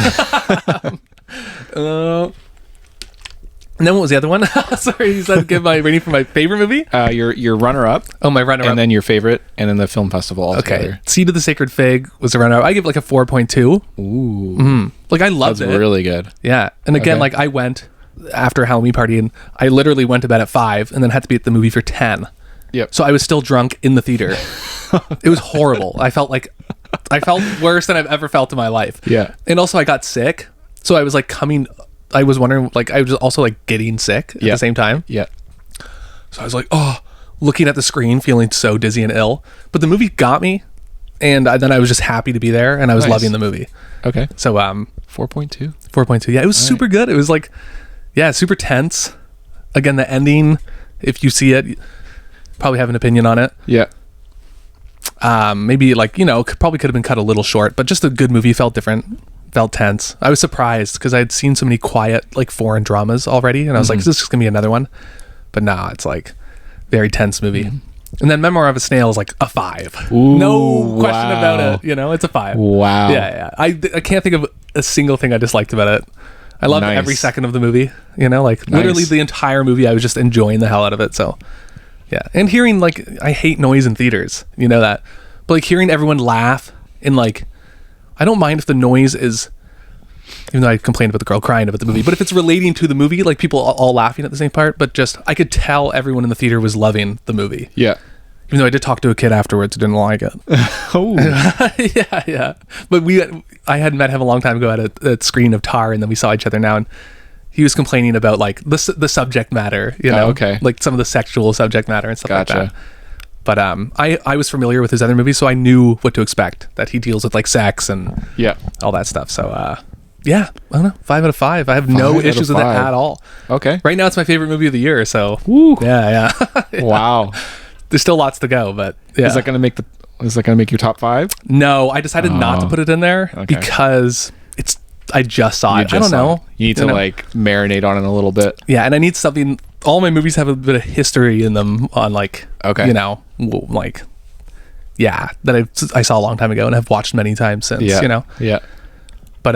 And then what was the other one? Sorry, you said give my rating for my favorite movie? Your runner-up. Oh, my runner-up. And then your favorite, and then the film festival altogether. Okay. Seed of the Sacred Fig was the runner-up. I give like a 4.2. Ooh. Mm-hmm. Like, I loved That's it. really good. Yeah. And again, Okay. like, I went after a Halloween party, and I literally went to bed at 5 and then had to be at the movie for 10. Yep. So I was still drunk in the theater. It was horrible. I felt worse than I've ever felt in my life. Yeah. And also I got sick. So I was like I was wondering, like, I was also like getting sick at the same time. Yeah. So I was like, looking at the screen, feeling so dizzy and ill. But the movie got me. And then I was just happy to be there, and I was Nice. loving the movie. Okay. So 4.2. 4.2. Yeah, it was super good. It was like, yeah, super tense. Again, the ending, if you see it, you probably have an opinion on it. Yeah. Maybe like, probably could have been cut a little short, but just a good movie. Felt different, felt tense. I was surprised because I had seen so many quiet, like, foreign dramas already, and I was like, is this just gonna be another one? But nah, it's like very tense movie. And then Memoir of a Snail is like a 5. Ooh, No question wow. about it. It's a 5. Wow. Yeah. I can't think of a single thing I disliked about it. I loved Nice. every second of the movie. Like, literally the entire movie, I was just enjoying the hell out of it. So, yeah. And hearing, like, I hate noise in theaters. You know that. But, like, hearing everyone laugh and, like, I don't mind if the noise is, even though I complained about the girl crying about the movie, but if it's relating to the movie, like, people all laughing at the same part, but just, I could tell everyone in the theater was loving the movie. Yeah. Even though I did talk to a kid afterwards who didn't like it. Oh. Yeah. But I had met him a long time ago at a screening of Tar, and then we saw each other now, and he was complaining about, like, the subject matter, okay. like some of the sexual subject matter and stuff like Gotcha. that. But I was familiar with his other movies, so I knew what to expect, that he deals with, like, sex and Yeah. all that stuff. So, yeah, I don't know, 5 out of 5. I have no 5 out issues of with it 5. at all. Okay. Right now, it's my favorite movie of the year, so Woo. yeah. Wow. There's still lots to go, but yeah. Is that gonna make your top 5? No, I decided not to put it in there because I just saw it. I don't know. You need to like marinate on it a little bit. Yeah, and I need something. All my movies have a bit of history in them on, like, like, yeah, that I saw a long time ago and have watched many times since. Yeah. Yeah. But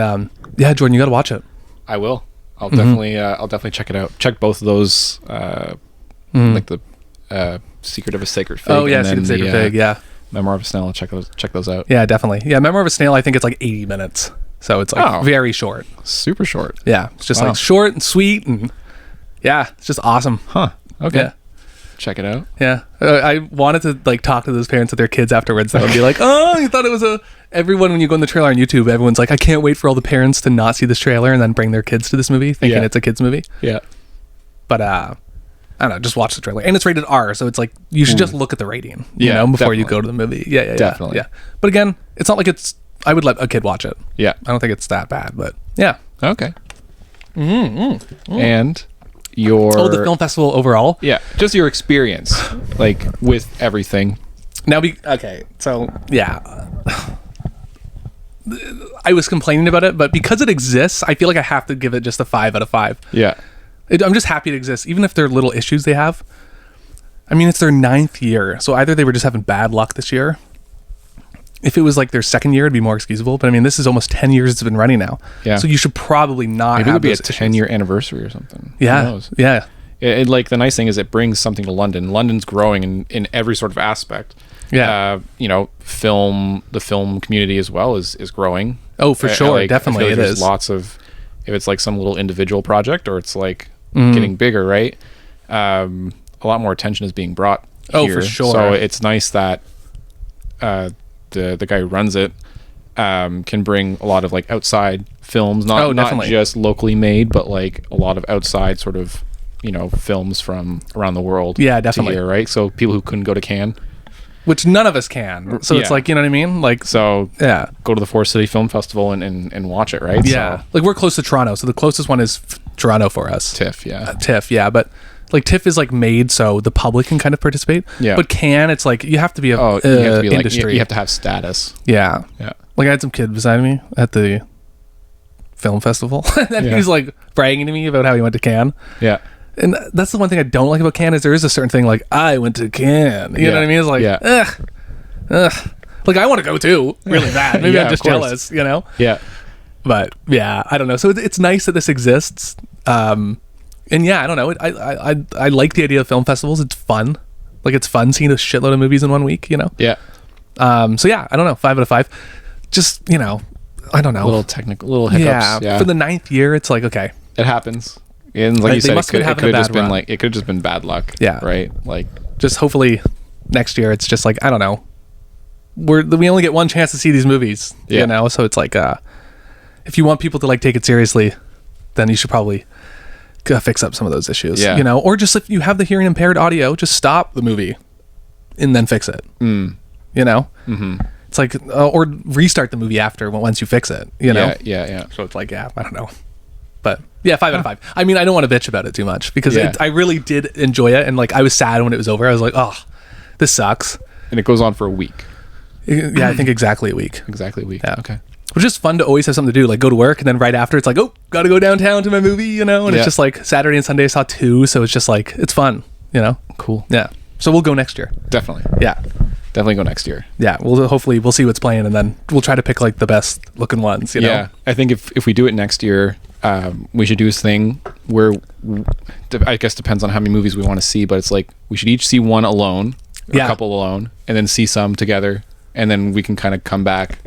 yeah, Jordan, you got to watch it. I will. I'll definitely check it out. Check both of those, like the Secret of a Sacred Fig. Oh yeah, and Secret of then the Sacred Fig. Yeah. Memoir of a Snail. Check those out. Yeah, definitely. Yeah, Memoir of a Snail. I think it's like 80 minutes, so it's like very short. Super short. Yeah, it's just Wow. like short and sweet, and yeah, it's just awesome. Huh. Okay. Yeah. Check it out. Yeah, I wanted to, like, talk to those parents with their kids afterwards, though, and be like, "Oh, you thought it was everyone, when you go in the trailer on YouTube, everyone's like, I can't wait for all the parents to not see this trailer and then bring their kids to this movie, thinking it's a kids movie." Yeah. But I don't know, just watch the trailer, and it's rated R, so it's like you should just look at the rating, Yeah, before you definitely. go to the movie. Yeah, Definitely. Yeah. But again, it's not like I would let a kid watch it. Yeah. I don't think it's that bad, but yeah. Okay. And your The film festival overall. Yeah, just your experience, like, with everything. Now, so yeah, I was complaining about it, but because it exists, I feel like I have to give it just a 5 out of 5. Yeah. I'm just happy it exists, even if there are little issues they have. I mean, it's their 9th year, so either they were just having bad luck this year. If it was like their 2nd year, it'd be more excusable. But I mean, this is almost 10 years it's been running now. Yeah. So you should probably not Maybe it have would be a those issues. 10-year anniversary or something. Yeah. Who knows? Yeah. Like, the nice thing is it brings something to London. London's growing in every sort of aspect. Yeah. The film community as well is growing. Oh, for sure. Definitely I feel like it there's is. lots of, if it's like some little individual project or it's like getting bigger, right? A lot more attention is being brought here. Oh, for sure. So it's nice that the guy who runs it can bring a lot of, like, outside films, not definitely. just locally made, but like a lot of outside sort of, films from around the world. Yeah, definitely. To here, right? So people who couldn't go to Cannes. Which none of us can. So it's Yeah. like, you know what I mean? Like, So yeah. go to the Forest City Film Festival and watch it, right? Yeah. So, Like, we're close to Toronto, so the closest one is Toronto for us. TIFF, yeah. TIFF, yeah, but like TIFF is like made so the public can kind of participate. Yeah. But Cannes, it's like you have to be you have to be industry. like, you have to have status. Yeah. Yeah. Like, I had some kid beside me at the film festival, and then he was like bragging to me about how he went to Cannes. Yeah. And that's the one thing I don't like about Cannes is there is a certain thing like, I went to Cannes. You know what I mean? It's like, ugh. Like, I want to go too, really bad. Maybe Yeah, I'm just of course. jealous, you know? Yeah. But yeah, I don't know. So it's nice that this exists. And yeah, I don't know. I like the idea of film festivals. It's fun. Like, it's fun seeing a shitload of movies in 1 week, you know? Yeah. So yeah, I don't know. 5 out of 5. Just, you know, I don't know. Little hiccups. Yeah. For the 9th year, it's like, okay. It happens. And like you They said, must it have could been have having a just bad been run. like, it could have just been bad luck. Yeah. Right. Like, Just hopefully next year, it's just like, I don't know. We only get one chance to see these movies, Yeah. you know? So it's like, if you want people to like take it seriously, then you should probably fix up some of those issues, Yeah. you know? Or just if you have the hearing impaired audio, just stop the movie and then fix it, you know? Mm-hmm. It's like, or restart the movie after once you fix it, you know? Yeah. So it's like, yeah, I don't know. But yeah, 5 out of 5. I mean, I don't want to bitch about it too much because Yeah. I really did enjoy it. And like, I was sad when it was over. I was like, oh, this sucks. And it goes on for a week. Yeah, I think exactly a week. Exactly a week. Yeah. Okay. Which is fun to always have something to do, like go to work and then right after it's like, oh, gotta go downtown to my movie, you know? And Yeah. it's just like Saturday and Sunday I saw 2, so it's just like, it's fun, you know? Cool. Yeah. So we'll go next year. Definitely. Yeah. Definitely go next year. Yeah. We'll see what's playing and then we'll try to pick like the best looking ones, you know? Yeah. I think if we do it next year, we should do this thing where I guess depends on how many movies we want to see, but it's like we should each see one alone, or Yeah. a couple alone, and then see some together, and then we can kind of come back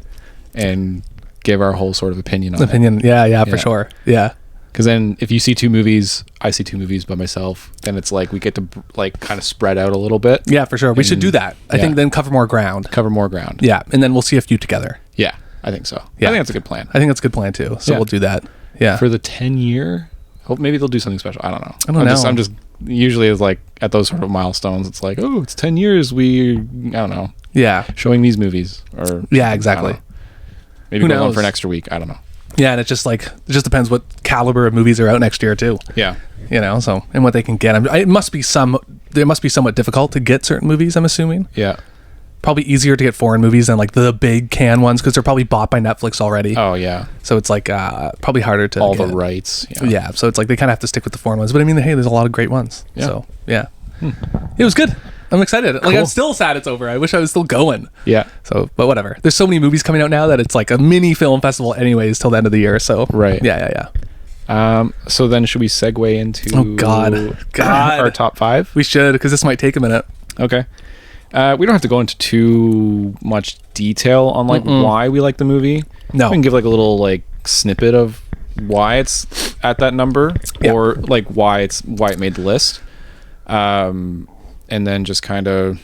and give our whole sort of opinion on it. Yeah, for Yeah. sure. Yeah. Because then if you see 2 movies, I see 2 movies by myself, then it's like we get to like kind of spread out a little bit. Yeah, for sure. We should do that. I yeah. think then cover more ground. Cover more ground. Yeah. And then we'll see a few together. Yeah, I think so. Yeah. I think that's a good plan. I think that's a good plan too. So Yeah. we'll do that. Yeah. For the 10-year, hope maybe they'll do something special. I don't know. I don't know. I'm just usually it's like at those sort of milestones, it's like, oh, it's 10 years. I don't know, yeah. showing these movies or Yeah, exactly. I don't know. Maybe Who go on knows? for an extra week. I don't know. Yeah, and it's just like, it just depends what caliber of movies are out next year too. Yeah. You know, so, and what they can get. It must be somewhat difficult to get certain movies, I'm assuming. Yeah. Probably easier to get foreign movies than like the big can ones because they're probably bought by Netflix already. Oh yeah. So it's like probably harder to All get. the rights. Yeah, so it's like they kind of have to stick with the foreign ones. But I mean, hey, there's a lot of great ones. Yeah. So yeah, it was good. I'm excited. Like Cool. I'm still sad it's over. I wish I was still going. Yeah. So, but whatever. There's so many movies coming out now that it's like a mini film festival, anyways, till the end of the year. So Right. Yeah. So then should we segue into Oh, God. our top 5? We should, because this might take a minute. Okay. We don't have to go into too much detail on like why we like the movie. No. We can give like a little like snippet of why it's at that number Yeah. or like why it made the list. And then just kind of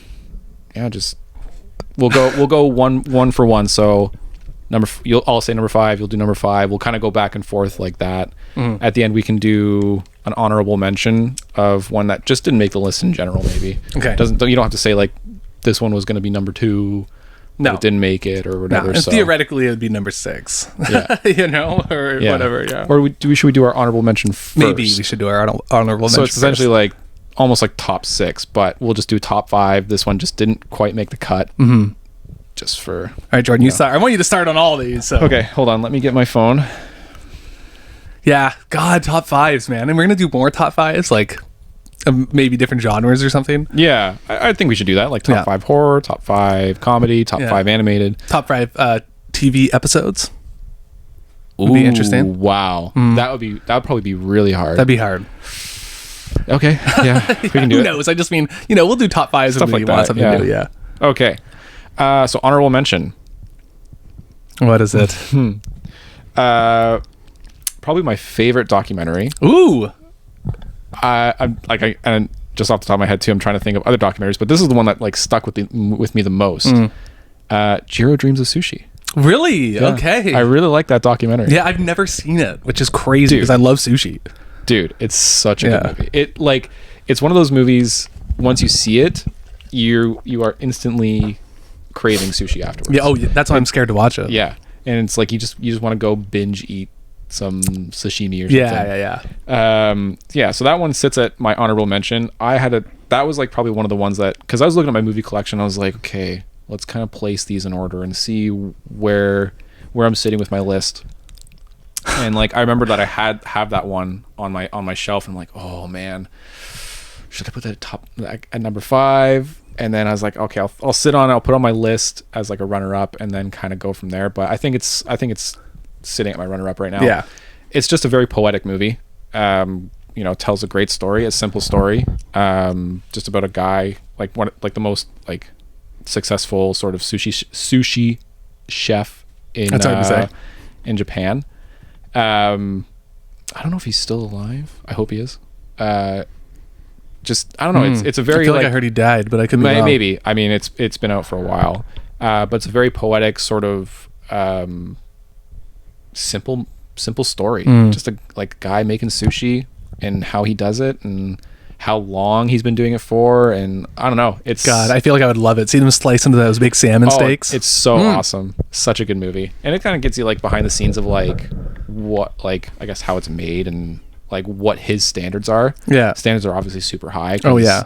we'll go one for one. So I'll say number 5, you'll do number 5. We'll kind of go back and forth like that. At the end we can do an honorable mention of one that just didn't make the list in general, maybe. Okay. You don't have to say like this one was going to be number 2. No. It didn't make it or whatever. And so. theoretically, it would be number 6. Yeah. you know, or Yeah. whatever. Yeah. Or should we do our honorable mention first? Maybe we should do our honorable mention. So it's essentially first. like almost like top 6, but we'll just do top 5. This one just didn't quite make the cut. Mm-hmm. Just for. All right, Jordan, you start. I want you to start on all these. So. Okay, hold on. Let me get my phone. Yeah. God, top 5s, man. And we're gonna do more top 5s, like maybe different genres or something. Yeah, I think we should do that. Like top 5 horror, top 5 comedy, top 5 animated, top 5 TV episodes. Would be interesting. Wow, that would probably be really hard. That'd be hard. Okay, yeah, we can do Who it. knows? I just mean, we'll do top 5s Stuff if like we that, want something yeah. to do. Yeah. Okay, so honorable mention. What is it? Probably my favorite documentary. Ooh. And just off the top of my head too, I'm trying to think of other documentaries, but this is the one that like stuck with me the most. Jiro Dreams of Sushi. Really? Yeah. Okay. I really like that documentary. Yeah, I've never seen it, which is crazy because I love sushi. Dude, it's such a good movie. It's one of those movies. Once you see it, you are instantly craving sushi afterwards. Yeah. Oh, that's why I'm scared to watch it. Yeah, and it's like you just want to go binge eat some sashimi or something. Yeah. So that one sits at my honorable mention. That was like probably one of the ones that, because I was looking at my movie collection, I was like, okay, let's kind of place these in order and see where I'm sitting with my list. And like I remember that I have that one on my shelf, and I'm like, oh man, should I put that at number 5? And then I was like, okay, I'll sit on it, I'll put it on my list as like a runner up, and then kind of go from there. But I think it's sitting at my runner up right now. Yeah. It's just a very poetic movie. tells a great story, a simple story, just about a guy like the most like successful sort of sushi chef in That's hard to say. In Japan. I don't know if he's still alive. I hope he is. Just I don't know. It's a very I feel like I heard he died, but I could be wrong. maybe. I mean, it's been out for a while, but it's a very poetic sort of simple story. Just a like guy making sushi and how he does it and how long he's been doing it for, and I don't know. It's God, I feel like I would love it. See them slice into those big salmon steaks. It's so awesome. Such a good movie, and it kind of gets you like behind the scenes of like what like I guess how it's made and like what his standards are. Yeah, standards are obviously super high. Oh yeah,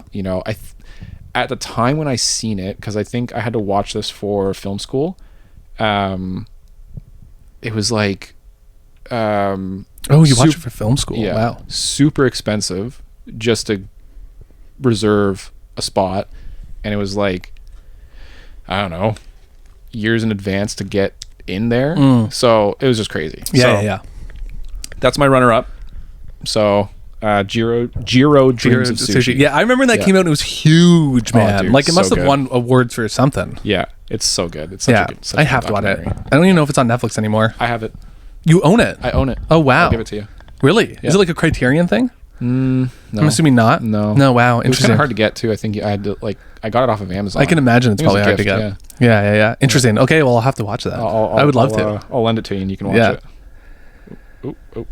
at the time when I seen it, because I think I had to watch this for film school. It was like, you watched it for film school? Yeah, wow, super expensive just to reserve a spot, and it was like, I don't know, years in advance to get in there. So it was just crazy. Yeah. That's my runner-up. So Jiro Dreams of Sushi. Yeah, I remember that came out and it was huge, man. Dude, like it must so have good. won awards for something. Yeah, it's so good. It's such a good. I have to watch it. I don't even know if it's on Netflix anymore. I have it. You own it? I own it. Oh wow! I'll give it to you. Really? Yeah. Is it like a Criterion thing? No. I'm assuming not. No. Wow. It was Interesting. kind of hard to get to. I think I had to I got it off of Amazon. I can imagine it's I think probably it was hard a to gift, get. Yeah. Interesting. Okay, well I'll have to watch that. I would love to. I'll lend it to you and you can watch it. Oh.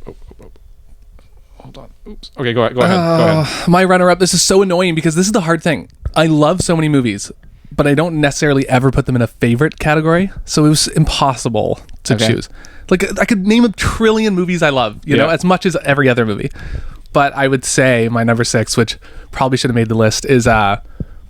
Hold on. Oops. Okay, go ahead. My runner-up. This is so annoying because this is the hard thing. I love so many movies, but I don't necessarily ever put them in a favorite category. So it was impossible to choose. Like I could name a trillion movies I love, you know, as much as every other movie. But I would say my number 6, which probably should have made the list, is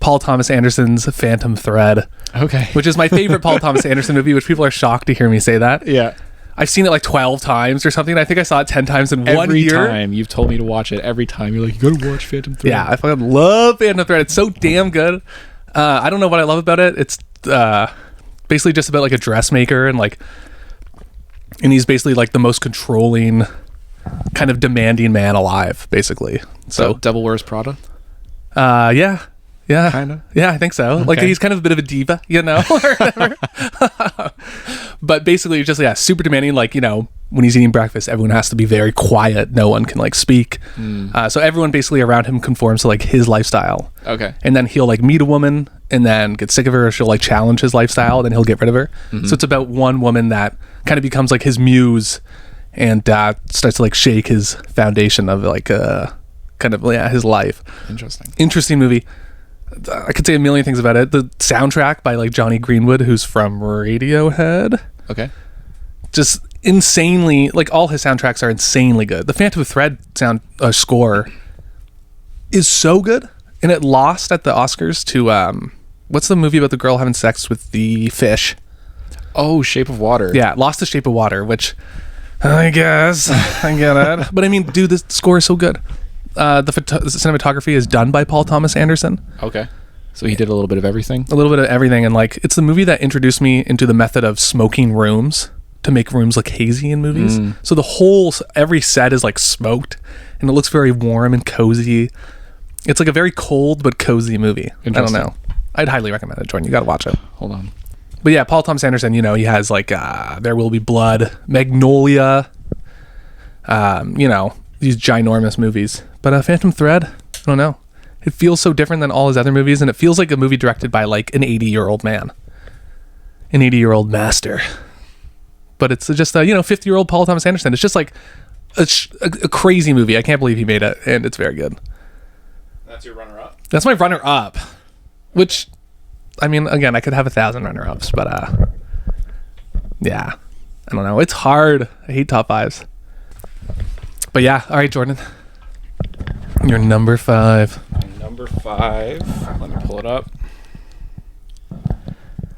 Paul Thomas Anderson's Phantom Thread. Okay. Which is my favorite Paul Thomas Anderson movie, which people are shocked to hear me say that. Yeah. I've seen it like 12 times or something. I think I saw it 10 times in 1 year. Every time you've told me to watch it, every time you're like, you gotta watch Phantom Thread. Yeah, I fucking love Phantom Thread. It's so damn good. I don't know what I love about it. It's basically just about like a dressmaker and he's basically like the most controlling, kind of demanding man alive, basically. So Devil Wears Prada? Yeah. Kind of? Yeah, I think so. Like he's kind of a bit of a diva, you know, or whatever. But basically just, super demanding. Like, you know, when he's eating breakfast, everyone has to be very quiet. No one can like speak. So everyone basically around him conforms to like his lifestyle. Okay. And then he'll like meet a woman and then get sick of her, or she'll like challenge his lifestyle, then he'll get rid of her. So it's about one woman that kind of becomes like his muse and starts to like shake his foundation of like his life. Interesting movie. I could say a million things about it. The soundtrack by like Johnny Greenwood, who's from Radiohead. Okay. Just insanely, like all his soundtracks are insanely good. The Phantom Thread score is so good, and it lost at the Oscars to what's the movie about the girl having sex with the fish? Oh, Shape of Water. Yeah, lost to Shape of Water, which I guess I get it. But I mean, dude, the score is so good. The cinematography is done by Paul Thomas Anderson. Okay. So he did a little bit of everything? A little bit of everything. And like, it's the movie that introduced me into the method of smoking rooms to make rooms look hazy in movies. So every set is like smoked and it looks very warm and cozy. It's like a very cold but cozy movie. I don't know. I'd highly recommend it, Jordan. You got to watch it. Hold on. But yeah, Paul Thomas Anderson, you know, he has like There Will Be Blood, Magnolia, you know, these ginormous movies. But Phantom Thread, I don't know. It feels so different than all his other movies, and it feels like a movie directed by like an 80-year-old man. An 80-year-old master. But it's just a, 50-year-old Paul Thomas Anderson. It's just like a crazy movie. I can't believe he made it, and it's very good. That's your runner-up? That's my runner-up. Which, I mean, again, I could have 1,000 runner-ups, but yeah. I don't know. It's hard. I hate top 5s. But yeah, all right, Jordan. Your number 5. My number 5, let me pull it up,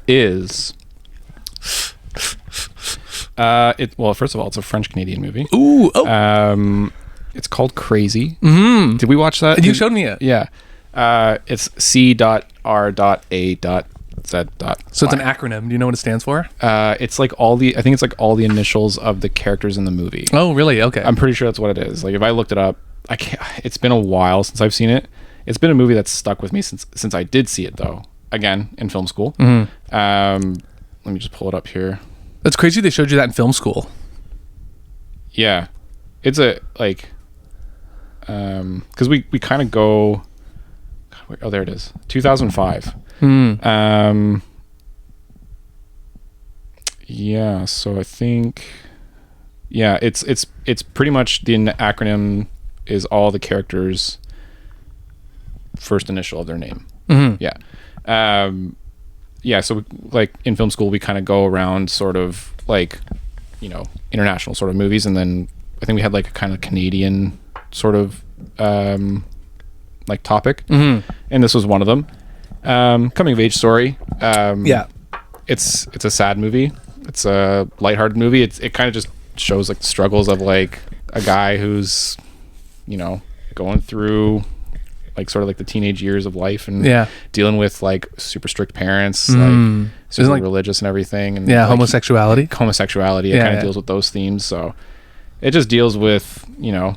is well, first of all, it's a French-Canadian movie. Ooh. Oh. It's called Crazy. Did we watch that? You showed me it. Yeah. It's C.R.A.Z. So it's an acronym. Do you know what it stands for? It's like I think it's like all the initials of the characters in the movie. Oh, really? Okay. I'm pretty sure that's what it is. Like if I looked it up, I can't. It's been a while since I've seen it. It's been a movie that's stuck with me since I did see it, though. Again, in film school. Let me just pull it up here. That's crazy they showed you that in film school. Yeah. It's a, like... Because we kind of go... Oh, there it is. 2005. Yeah, so I think... Yeah, it's pretty much the acronym is all the characters' first initial of their name. Yeah. Yeah, so like in film school, we kind of go around sort of like, you know, international sort of movies. And then I think we had like a kind of Canadian sort of like topic. And this was one of them. Coming of age story. Yeah. It's a sad movie. It's a lighthearted movie. It kind of just shows like the struggles of like a guy who's, you know, going through like sort of like the teenage years of life and dealing with like super strict parents, like super religious and everything. And like, homosexuality. It kind of deals with those themes. So it just deals with, you know,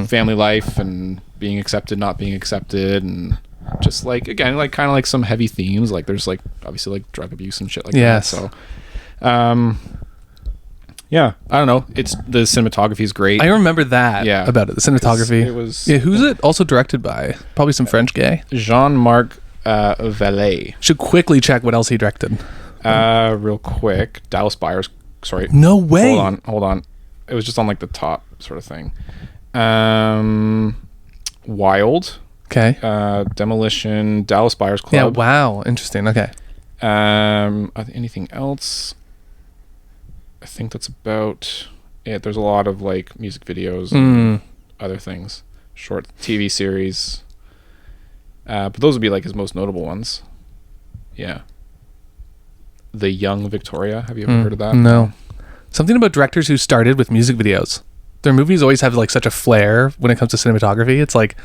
family life and being accepted, not being accepted, and just like, again, like kind of like some heavy themes. Like there's like obviously like drug abuse and shit like that. So yeah, I don't know. It's the cinematography is great. I remember that about it. The cinematography. It was who's it also directed by? Probably some French guy. Jean-Marc Vallée. Should quickly check what else he directed. Real quick. Dallas Buyers. Sorry. No way. Hold on. It was just on like the top sort of thing. Wild. Okay. Demolition. Dallas Buyers Club. Yeah. Wow. Interesting. Okay. Anything else? I think that's about it. There's a lot of like music videos and other things, short TV series. But those would be like his most notable ones. Yeah. The Young Victoria. Have you ever heard of that? No. Something about directors who started with music videos. Their movies always have like such a flair when it comes to cinematography. It's like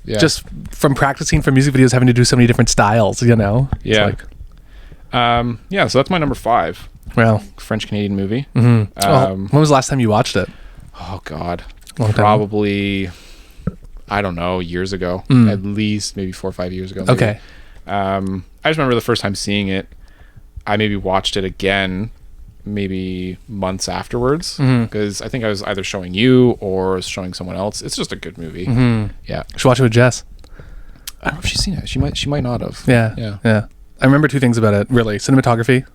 just from practicing for music videos, having to do so many different styles, you know? Yeah. It's like, yeah, so that's my number 5. Well, French Canadian movie. When was the last time you watched it? Oh God, Long time. Probably I don't know, years ago. At least maybe 4 or 5 years ago. Maybe. Okay. I just remember the first time seeing it. I maybe watched it again, maybe months afterwards, because I think I was either showing you or showing someone else. It's just a good movie. Yeah, You should watch it with Jess. I don't know if she's seen it. She might not have. Yeah. I remember 2 things about it. Really, cinematography.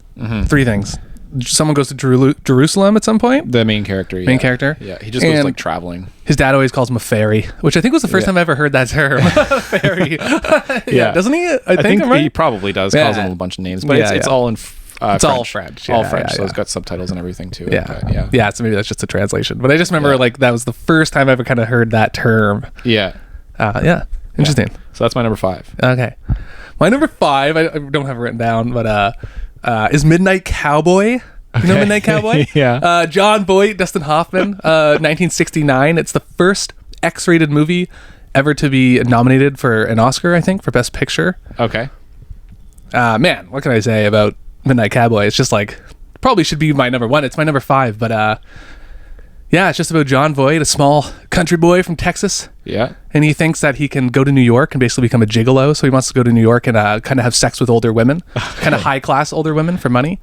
3 things. Someone goes to Jerusalem at some point. The main character. Main character. Yeah, he just goes like traveling. His dad always calls him a fairy, which I think was the first time I ever heard that term. Fairy. Yeah, doesn't he? I think he probably does. Calls him a bunch of names, but it's all in. It's all French. All French. So it's got subtitles and everything too. Yeah. So maybe that's just a translation. But I just remember like that was the first time I ever kind of heard that term. Yeah. Interesting. Yeah. So that's my number 5. Okay. My number 5, I don't have it written down, but is Midnight Cowboy. You know Midnight Cowboy? Yeah. John Voight, Dustin Hoffman, 1969. It's the first X-rated movie ever to be nominated for an Oscar, I think, for Best Picture. Okay. Man, what can I say about Midnight Cowboy? It's just like, probably should be my number 1. It's my number 5, but yeah, it's just about John Voight, a small country boy from Texas. Yeah. And he thinks that he can go to New York and basically become a gigolo. So he wants to go to New York and kind of have sex with older women, kind of high class older women for money.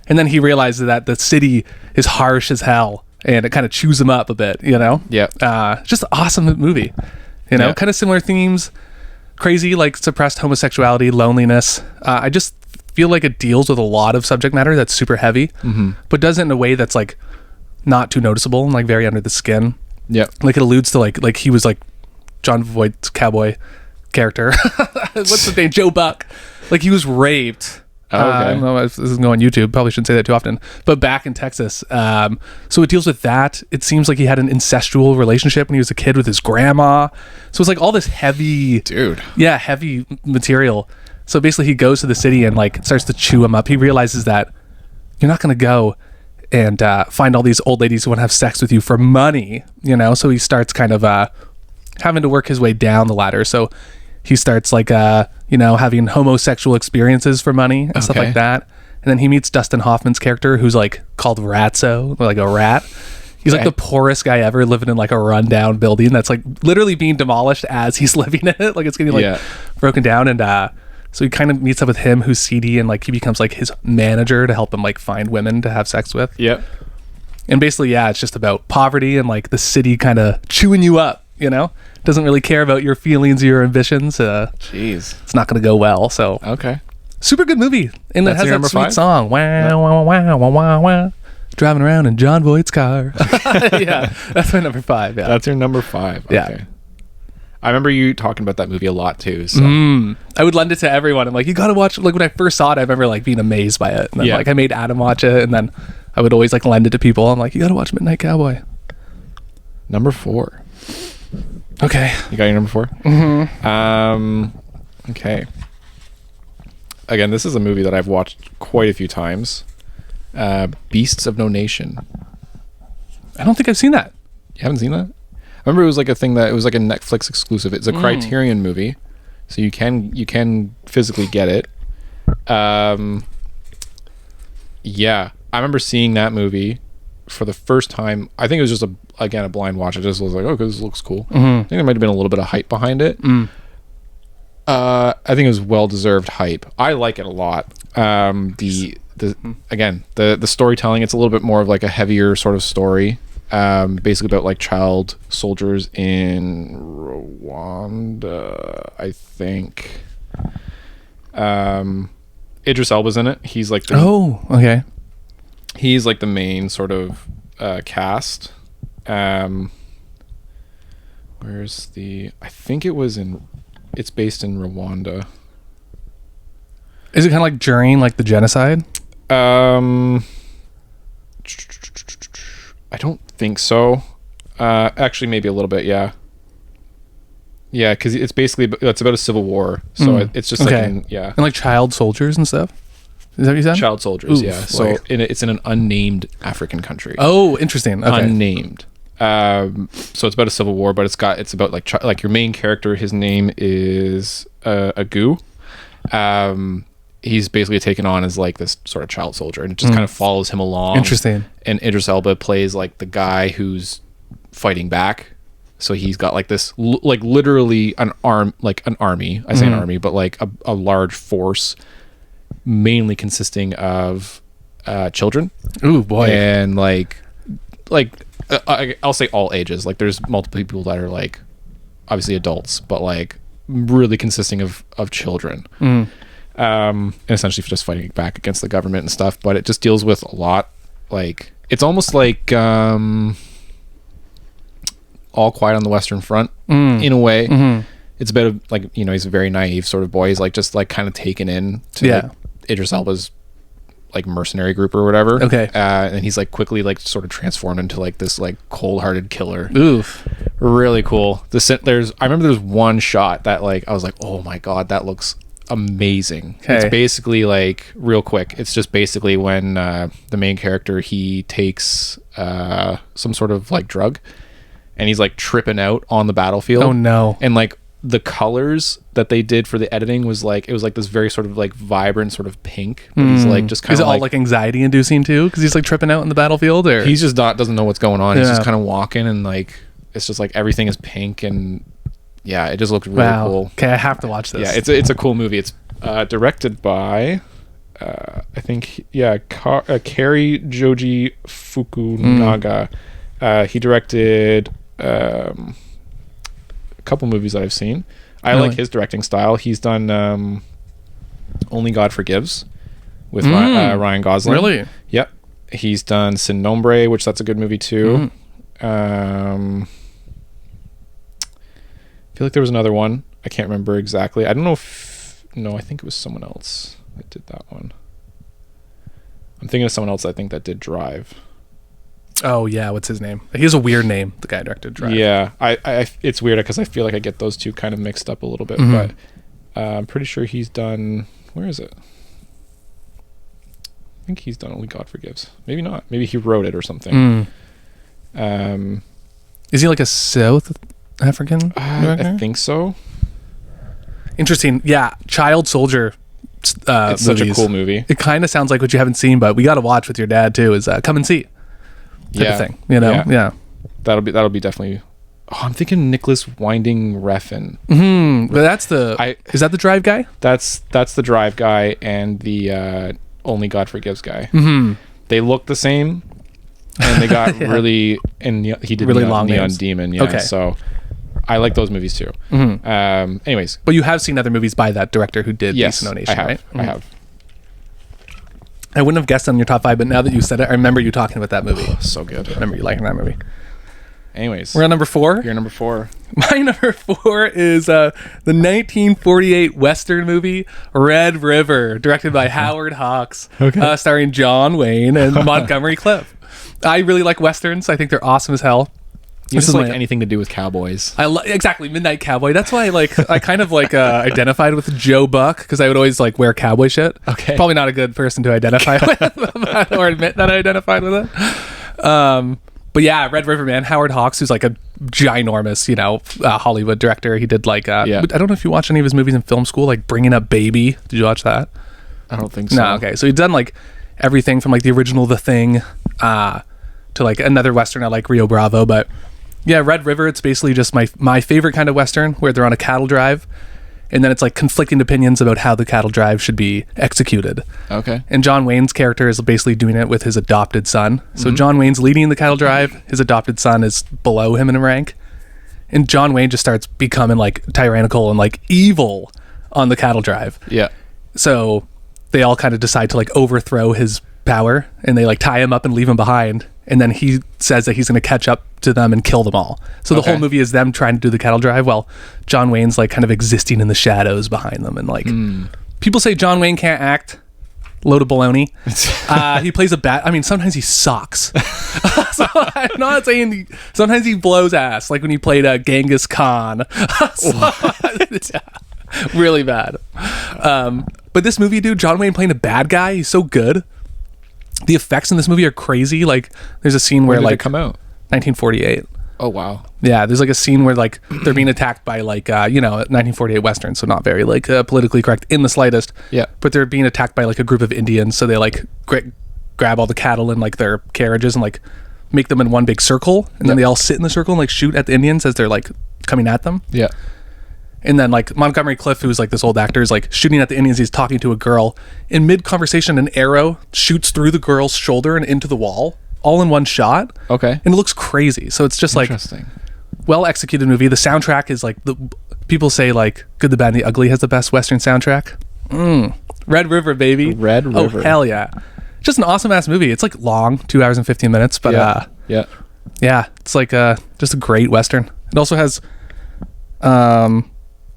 And then he realizes that the city is harsh as hell and it kind of chews him up a bit, you know? Yeah. Just an awesome movie, you know, kind of similar themes, crazy, like suppressed homosexuality, loneliness. I just feel like it deals with a lot of subject matter that's super heavy, but does it in a way that's like not too noticeable and like very under the skin. Yeah. Like it alludes to like he was like John Voight's cowboy character. What's his name? Joe Buck. Like he was raped. Oh, okay. I don't know if this is going on YouTube. Probably shouldn't say that too often. But back in Texas. So it deals with that. It seems like he had an incestual relationship when he was a kid with his grandma. So it's like all this heavy... Dude. Yeah, heavy material. So basically he goes to the city and like starts to chew him up. He realizes that you're not going to go and find all these old ladies who want to have sex with you for money, you know? So he starts kind of having to work his way down the ladder. So he starts like, you know, having homosexual experiences for money and stuff like that. And then he meets Dustin Hoffman's character who's like called Ratso, like a rat. He's like the poorest guy ever, living in like a rundown building that's like literally being demolished as he's living in it. Like it's getting like broken down. And so he kind of meets up with him who's seedy, and like he becomes like his manager to help him like find women to have sex with. Yeah. And basically, yeah, it's just about poverty and like the city kind of chewing you up, you know? Doesn't really care about your feelings or your ambitions. Jeez. It's not going to go well. So Okay. super good movie. And That's it has your that number sweet 5? song. Wow, wow, wow, wow, wow, wow. Driving around in John Voight's car. Yeah, that's my number 5. Yeah. That's your number 5. Okay. Yeah. I remember you talking about that movie a lot too. So I would lend it to everyone. I'm like, you got to watch. Like when I first saw it, I remember like being amazed by it. And then like I made Adam watch it, and then I would always like lend it to people. I'm like, you got to watch Midnight Cowboy. Number 4. Okay. You got your number 4? Mm-hmm. Okay. Again, this is a movie that I've watched quite a few times. Beasts of No Nation. I don't think I've seen that. You haven't seen that? I remember it was like a thing that it was like a Netflix exclusive. It's a Criterion movie, so you can physically get it. Yeah, I remember seeing that movie for the first time. I think it was just a blind watch. I just was like, oh, this looks cool. I think there might have been a little bit of hype behind it. I think it was well deserved hype. I like it a lot. The storytelling, it's a little bit more of like a heavier sort of story. Basically about like child soldiers in Rwanda, I think. Idris Elba's in it. He's like okay. He's like the main sort of cast. Where's the? I think it's based in Rwanda. Is it kind of like during like the genocide? I don't think so. Actually, maybe a little bit. Yeah, because it's about a civil war. So it's just okay. like and like child soldiers and stuff. Is that what you said? Child soldiers. Oof, yeah. So it's in an unnamed African country. Oh, interesting. Okay. Unnamed. So it's about a civil war, but it's about like your main character. His name is Agu. He's basically taken on as like this sort of child soldier, and it just kind of follows him along. Interesting. And Idris Elba plays like the guy who's fighting back. So he's got like this, like literally an army. I say an army, but like a large force, mainly consisting of children. Ooh boy. And I'll say all ages. Like there's multiple people that are like obviously adults, but like really consisting of children. And essentially just fighting back against the government and stuff. But it just deals with a lot. Like it's almost like All Quiet on the Western Front in a way. It's a bit of like, he's a very naive sort of boy. He's like just like kind of taken in to like, Idris Elba's like mercenary group or whatever. Okay. And he's like quickly like sort of transformed into like this like cold-hearted killer. Oof. Really cool. I remember there's one shot that like I was like, oh my god, that looks amazing. Okay. It's basically like real quick. It's just basically when the main character, he takes some sort of like drug, and he's like tripping out on the battlefield. Oh no. And like the colors that they did for the editing was like, it was like this very sort of like vibrant sort of pink, but he's like just kind of is it all like anxiety inducing too, because he's like tripping out in the battlefield? Or he's just doesn't know what's going on. He's just kind of walking, and like it's just like everything is pink, and yeah, it just looked really cool. Okay, I have to watch this. Yeah, it's a cool movie. It's directed by I think Kari Joji Fukunaga. He directed a couple movies that I've seen. I like his directing style. He's done Only God Forgives with Ryan Gosling. Really? Yep. He's done Sin Nombre, which that's a good movie too. I feel like there was another one. I can't remember exactly. I don't know I think it was someone else that did that one. I'm thinking of someone else I think that did Drive. Oh yeah, what's his name? He has a weird name, the guy who directed Drive. Yeah, I it's weird because I feel like I get those two kind of mixed up a little bit, but I'm pretty sure he's done. Where is it? I think he's done Only God Forgives. Maybe not. Maybe he wrote it or something. Is he like a South African director? I think so. Interesting. Yeah, child soldier. It's such a cool movie. It kind of sounds like what you haven't seen, but we got to watch with your dad too. Is Come and See. type of thing. You know, yeah. That'll be definitely. Oh, I'm thinking Nicholas Winding Refn. But that's is that the Drive guy? That's the Drive guy and the Only God Forgives guy. They look the same, and they got really, and he did really long Neon names. Demon. Yeah, Okay. So I like those movies too. Anyways, But you have seen other movies by that director who did yes, Beast of No Nation, I have. right? I have. I wouldn't have guessed on your top 5, but now that you said it, I remember you talking about that movie. So good. I remember you liking that movie. Anyways, We're on number 4. you're number 4. My number 4 is the 1948 Western movie Red River, directed by Howard Hawks, starring John Wayne and Montgomery Clift. I really like Westerns. I think they're awesome as hell. You just like anything to do with cowboys. Exactly, Midnight Cowboy. That's why I kind of identified with Joe Buck, because I would always wear cowboy shit. Okay. Probably not a good person to identify with or admit that I identified with it. But yeah, Red River, man. Howard Hawks, who's a ginormous, Hollywood director. He did I don't know if you watched any of his movies in film school, like Bringing Up Baby. Did you watch that? I don't think so. No, okay. So he's done everything from the original The Thing to another Western I like, Rio Bravo. But yeah, Red River, it's basically just my favorite kind of Western, where they're on a cattle drive. And then it's conflicting opinions about how the cattle drive should be executed. Okay. And John Wayne's character is basically doing it with his adopted son. So John Wayne's leading the cattle drive. His adopted son is below him in rank. And John Wayne just starts becoming tyrannical and evil on the cattle drive. Yeah. So they all kind of decide to overthrow his power, and they tie him up and leave him behind. And then he says that he's going to catch up to them and kill them all. So the whole movie is them trying to do the cattle drive while John Wayne's kind of existing in the shadows behind them. And people say John Wayne can't act. Load of baloney. He plays a bad. I mean, sometimes he sucks. So I'm not saying sometimes he blows ass, like when he played Genghis Khan. Really bad. But this movie, dude, John Wayne playing a bad guy, he's so good. The effects in this movie are crazy. There's a scene where When did it come out? 1948. Oh wow. Yeah, there's a scene where they're being attacked by 1948 Western, so not very politically correct in the slightest. Yeah. But they're being attacked by a group of Indians, so they grab all the cattle in their carriages and make them in one big circle, and then they all sit in the circle and shoot at the Indians as they're coming at them. Yeah. And then Montgomery Clift, who's this old actor, is shooting at the Indians. He's talking to a girl. In mid conversation, an arrow shoots through the girl's shoulder and into the wall, all in one shot. Okay. And it looks crazy. So it's just Interesting. well executed movie. The soundtrack is the people say Good, the Bad, and the Ugly has the best Western soundtrack. Red River, baby. Red River. Oh hell yeah! Just an awesome ass movie. It's long, 2 hours and 15 minutes, but yeah. it's just a great Western. It also has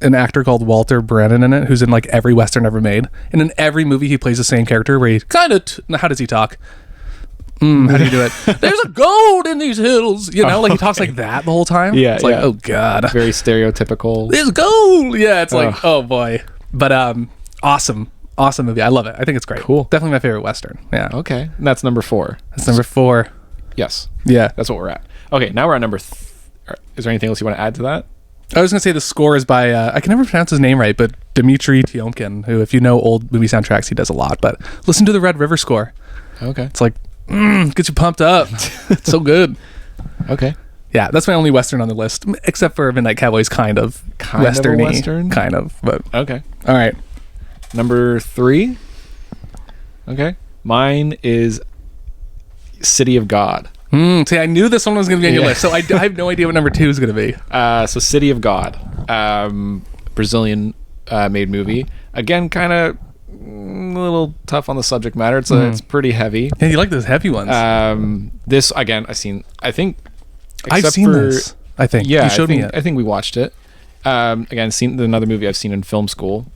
an actor called Walter Brennan in it, who's in every Western ever made, and in every movie he plays the same character where he kind of how does he talk? How do you do it? There's a gold in these hills, he talks like that the whole time. Yeah, it's yeah. oh god, Very stereotypical. there's gold. Yeah, it's oh boy, but awesome movie. I love it. I think it's great. Cool. Definitely my favorite Western. Yeah. Okay. And that's number 4. That's number 4. Yes. Yeah. That's what we're at. Okay. Now we're at number. Is there anything else you want to add to that? I was gonna say the score is by I can never pronounce his name right, but Dmitry Tiomkin, who, if you know old movie soundtracks, he does a lot. But listen to the Red River score. Okay. It's gets you pumped up. It's so good. Okay. Yeah, that's my only Western on the list, except for Midnight Cowboys, kind of Western-y, Western? kind of. But Okay. all right, Number 3. Okay. Mine is City of God. see, I knew this one was going to be on your list, so I have no idea what number 2 is going to be. So City of God, Brazilian made movie. Again, kind of a little tough on the subject matter. It's pretty heavy. Yeah, you like those heavy ones. This again, I've seen this. I think. Yeah, you showed me it. I think we watched it. Again, seen another movie I've seen in film school,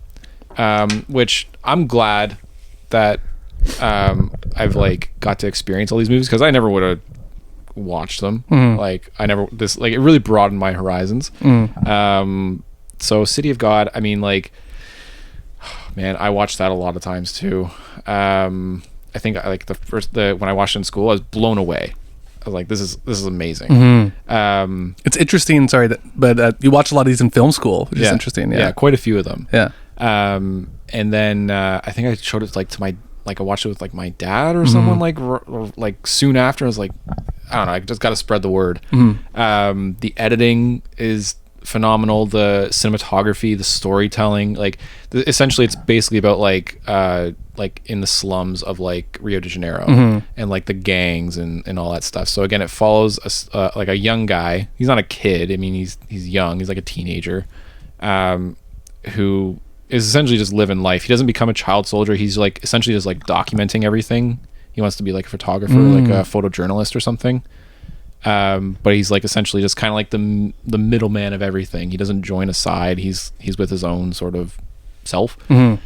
which I'm glad that I've got to experience all these movies, because I never would have watched them. It really broadened my horizons. So City of God, I mean, man, I watched that a lot of times too. I think when I watched it in school, I was blown away. I was like, this is amazing. It's interesting. Sorry, but you watch a lot of these in film school, which is interesting. Yeah, quite a few of them. Yeah. And then I think I showed it to like I watched it with like my dad or someone like soon after. I was like, I don't know, I just got to spread the word. The editing is phenomenal, the cinematography, the storytelling, like essentially it's basically about like in the slums of like Rio de Janeiro and like the gangs and all that stuff. So again, it follows like a young guy. He's not a kid, I mean he's young, he's like a teenager, who is essentially just living life. He doesn't become a child soldier, he's like essentially just like documenting everything. He wants to be like a photographer, like a photojournalist or something. But he's like essentially just kind of like the middleman of everything. He doesn't join a side. He's with his own sort of self. But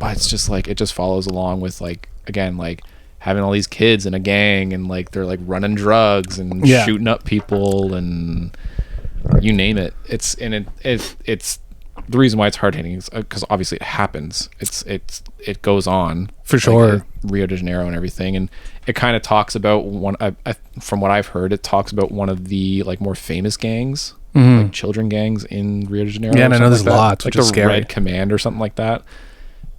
it's just like, it just follows along with like, again, like having all these kids in a gang and like they're like running drugs and shooting up people and you name it. It's the reason why it's hard hitting is because obviously it happens. It goes on for sure, like, Rio de Janeiro and everything, and it kind of talks about from what I've heard, it talks about one of the like more famous gangs, like children gangs in Rio de Janeiro. Yeah, and I know there's like lots, like which is the scary. Red Command or something like that.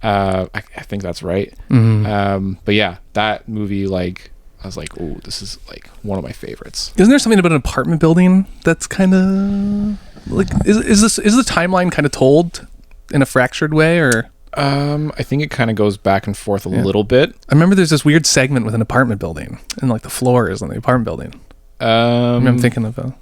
I think that's right. But yeah, that movie, like I was like, oh, this is like one of my favorites. Isn't there something about an apartment building that's kind of like is the timeline kind of told in a fractured way, or I think it kind of goes back and forth a little bit. I remember there's this weird segment with an apartment building and like the floors on the apartment building. I'm thinking of I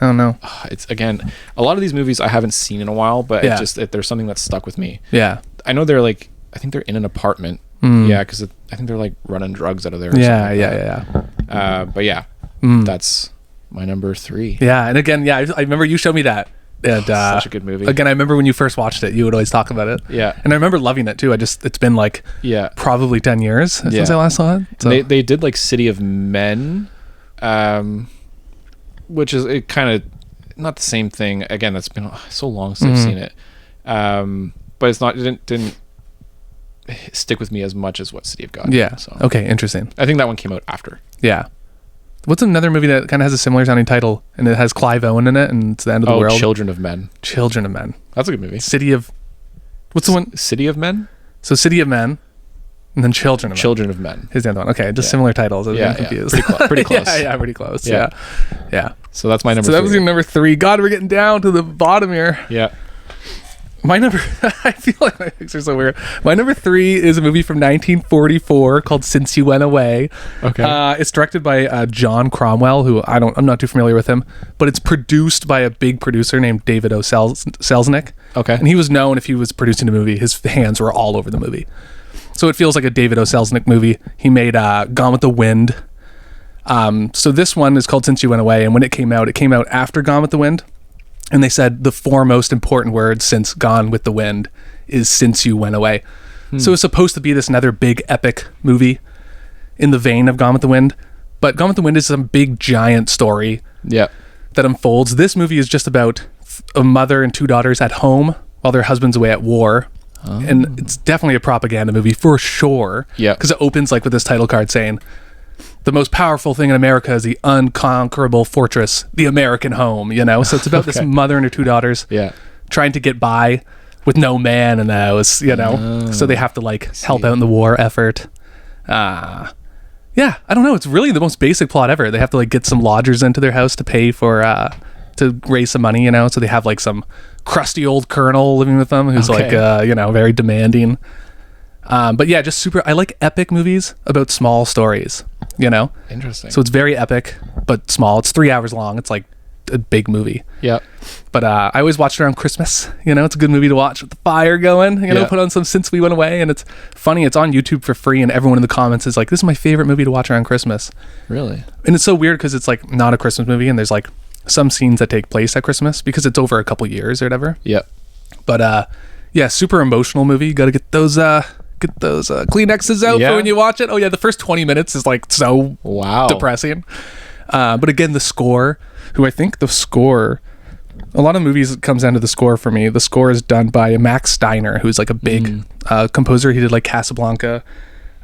don't know. It's again, a lot of these movies I haven't seen in a while, but there's something that's stuck with me. Yeah, I know they're like, I think they're in an apartment. Yeah, because I think they're like running drugs out of there. Or yeah. But yeah, that's my number 3. Yeah, and again, I remember you showed me that. And, such a good movie. Again, I remember when you first watched it, you would always talk about it. Yeah, and I remember loving it too. It's been like probably 10 years since I last saw it. So. They did like City of Men, which is it kind of not the same thing. Again, that's been so long since I've seen it, but it's not. It didn't stick with me as much as what City of God. Yeah. So okay, interesting. I think that one came out after. Yeah. What's another movie that kind of has a similar sounding title and it has Clive Owen in it and it's the end of the world? Children of Men. Children of Men. That's a good movie. What's the one? City of Men? So City of Men and then Children of Men. Children of Men. Is the other one. Okay, just similar titles. I was getting confused. Pretty close. yeah, pretty close. Yeah. So that's my number 3. So that was your number 3. God, we're getting down to the bottom here. Yeah. My number, I feel like my picks are so weird. My number 3 is a movie from 1944 called Since You Went Away. Okay. It's directed by John Cromwell, who I'm not too familiar with him, but it's produced by a big producer named David O. Selznick. Okay. And he was known, if he was producing a movie, his hands were all over the movie. So it feels like a David O. Selznick movie. He made Gone with the Wind. So this one is called Since You Went Away, and when it came out after Gone with the Wind. And they said the 4 most important words since Gone with the Wind is Since You Went Away. So it's supposed to be this another big epic movie in the vein of Gone with the Wind. But Gone with the Wind is some big giant story that unfolds. This movie is just about a mother and 2 daughters at home while their husband's away at war. And it's definitely a propaganda movie for sure. Yeah. Because it opens like with this title card saying, the most powerful thing in America is the unconquerable fortress, the American home, So it's about this mother and her 2 daughters trying to get by with no man in the house, So they have to like help out in the war effort. I don't know. It's really the most basic plot ever. They have to like get some lodgers into their house to pay for, to raise some money, So they have like some crusty old colonel living with them who's like, very demanding. But yeah, just super. I like epic movies about small stories. Interesting. So it's very epic, but small. It's 3 hours long. It's like a big movie. Yeah. But I always watch it around Christmas. It's a good movie to watch with the fire going. Put on some Since We Went Away, and it's funny. It's on YouTube for free, and everyone in the comments is like, "This is my favorite movie to watch around Christmas." Really? And it's so weird because it's like not a Christmas movie, and there's like some scenes that take place at Christmas because it's over a couple years or whatever. Yeah. But super emotional movie. You got to get those Kleenexes out for when you watch it. Oh yeah, the first 20 minutes is like so depressing. But again, the score, a lot of movies, it comes down to the score for me. The score is done by Max Steiner, who's like a big composer. He did like Casablanca.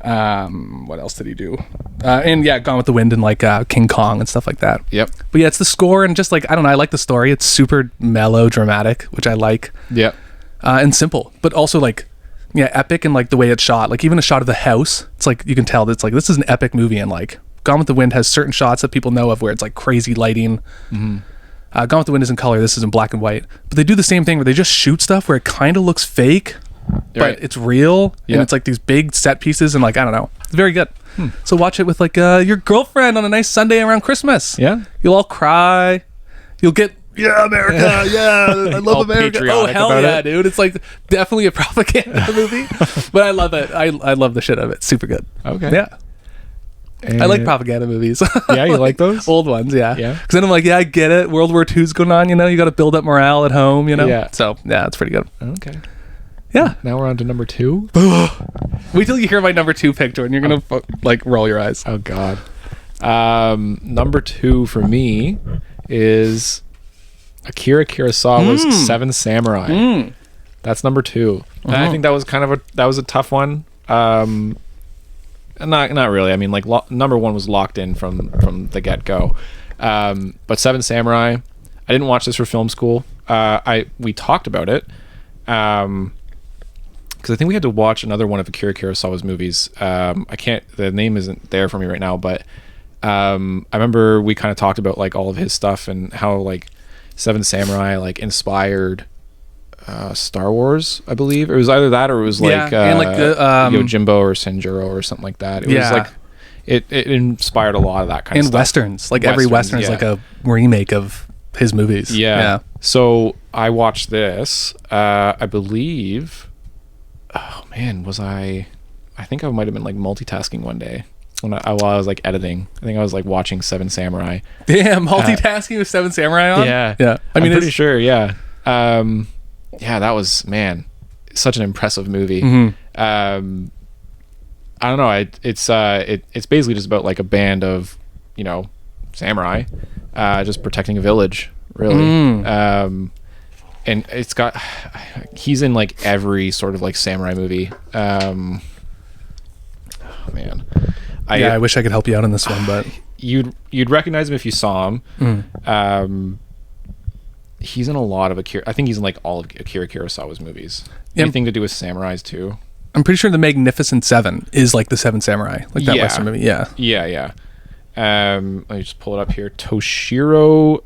What else did he do? Gone with the Wind and like King Kong and stuff like that. Yep. But yeah, it's the score and just like, I don't know, I like the story. It's super mellow, dramatic, which I like. Yep. And simple, but also like Yeah, epic in like the way it's shot. Like even a shot of the house, it's like you can tell that it's like this is an epic movie. And like Gone with the Wind has certain shots that people know of where it's like crazy lighting. Gone with the Wind is in color. This is in black and white. But they do the same thing where they just shoot stuff where it kind of looks fake, but it's real. And it's like these big set pieces and like, I don't know. It's very good. So watch it with like your girlfriend on a nice Sunday around Christmas. Yeah. You'll all cry. You'll get, yeah, America. Yeah. I love All America. Oh, patriotic hell about yeah, it. dude. It's like definitely a propaganda movie, but I love it. I love the shit out of it. Super good. Okay. Yeah. I like propaganda movies. Yeah, you like those? Old ones, yeah. Yeah. Because then I'm like, yeah, I get it. World War II's going on, you know? You got to build up morale at home, you know? Yeah. So, yeah, it's pretty good. Okay. Yeah. Now we're on to number 2. Wait till you hear my number 2 pick, Jordan. You're going to, like, roll your eyes. Oh, God. Number 2 for me is Akira Kurosawa's Seven Samurai. That's number 2. And I think that was kind of a tough one. Not really. I mean, like number 1 was locked in from the get-go. But Seven Samurai, I didn't watch this for film school. We talked about it. Because I think we had to watch another one of Akira Kurosawa's movies. The name isn't there for me right now, but I remember we kind of talked about like all of his stuff and how like Seven Samurai like inspired Star Wars, I believe. It was either that or it was like and like the Yojimbo or Senjuro or something like that. It was like it inspired a lot of that kind of stuff. And westerns. Like every western is like a remake of his movies. Yeah. So I watched this. I believe. Oh man, I think I might have been like multitasking one day while I was like editing. I think I was like watching Seven Samurai. Damn, multitasking with Seven Samurai on? Yeah. I mean, I'm pretty sure. Yeah. Yeah, that was, man, such an impressive movie. I don't know. It's basically just about like a band of, samurai, just protecting a village, really. And he's in like every sort of like samurai movie. Oh man. I wish I could help you out on this one, but you'd recognize him if you saw him. He's in a lot of I think he's in like all of Akira Kurosawa's movies. Anything to do with samurais too. I'm pretty sure The Magnificent Seven is like the Seven Samurai, like that western movie. Yeah. Let me just pull it up here. Toshiro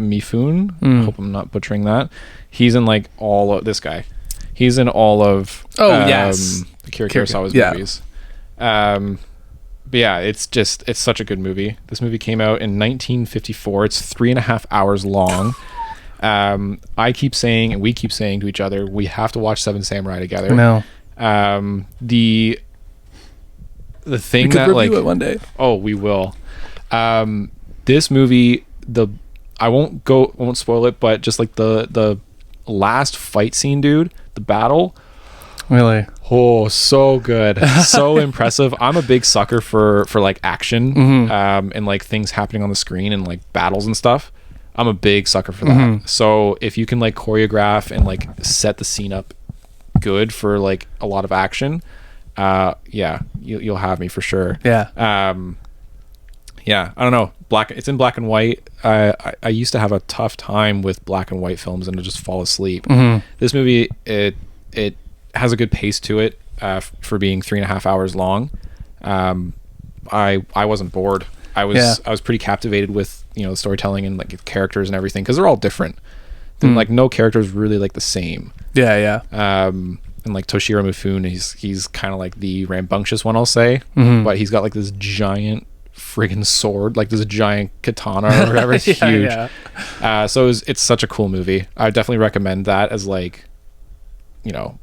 Mifune. I hope I'm not butchering that. He's in like all of this guy. He's in all of Akira Kurosawa's movies. But yeah, it's such a good movie. This movie came out in 1954. It's 3.5 hours long. I keep saying, and we keep saying to each other, we have to watch Seven Samurai together. No. The thing we could that review like it one day. Oh, we will. This movie, I won't spoil it, but just like the last fight scene, dude, the battle. Really? Oh, so good. So impressive. I'm a big sucker for like action, and like things happening on the screen and like battles and stuff. I'm a big sucker for that. So if you can like choreograph and like set the scene up good for like a lot of action, you'll have me for sure. I don't know. It's in black and white. I used to have a tough time with black and white films and to just fall asleep. This movie, it has a good pace to it for being 3.5 hours long. I wasn't bored. I was pretty captivated with the storytelling and like the characters and everything because they're all different. Like no character is really like the same. And like Toshiro Mifune, he's kind of like the rambunctious one, I'll say, but he's got like this giant friggin' sword, like this giant katana or whatever. It's huge. So it's such a cool movie. I definitely recommend that as like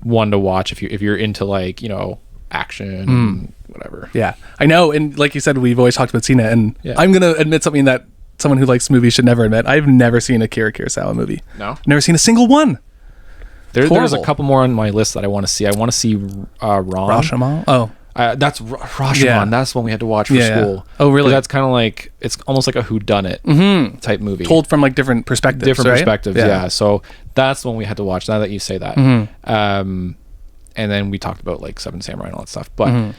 one to watch if you're into like action and whatever. I know, and like you said, we've always talked about seeing it, and I'm gonna admit something that someone who likes movies should never admit. I've never seen a Akira Kurosawa movie. No, never seen a single one. There's a couple more on my list that I want to see. I want to see Rashomon. That's Rashomon. That's one we had to watch for school. Oh, really? That's kind of like, it's almost like a whodunit type movie, told from like different perspectives. Yeah. So that's the one we had to watch. Now that you say that, and then we talked about like Seven Samurai and all that stuff. But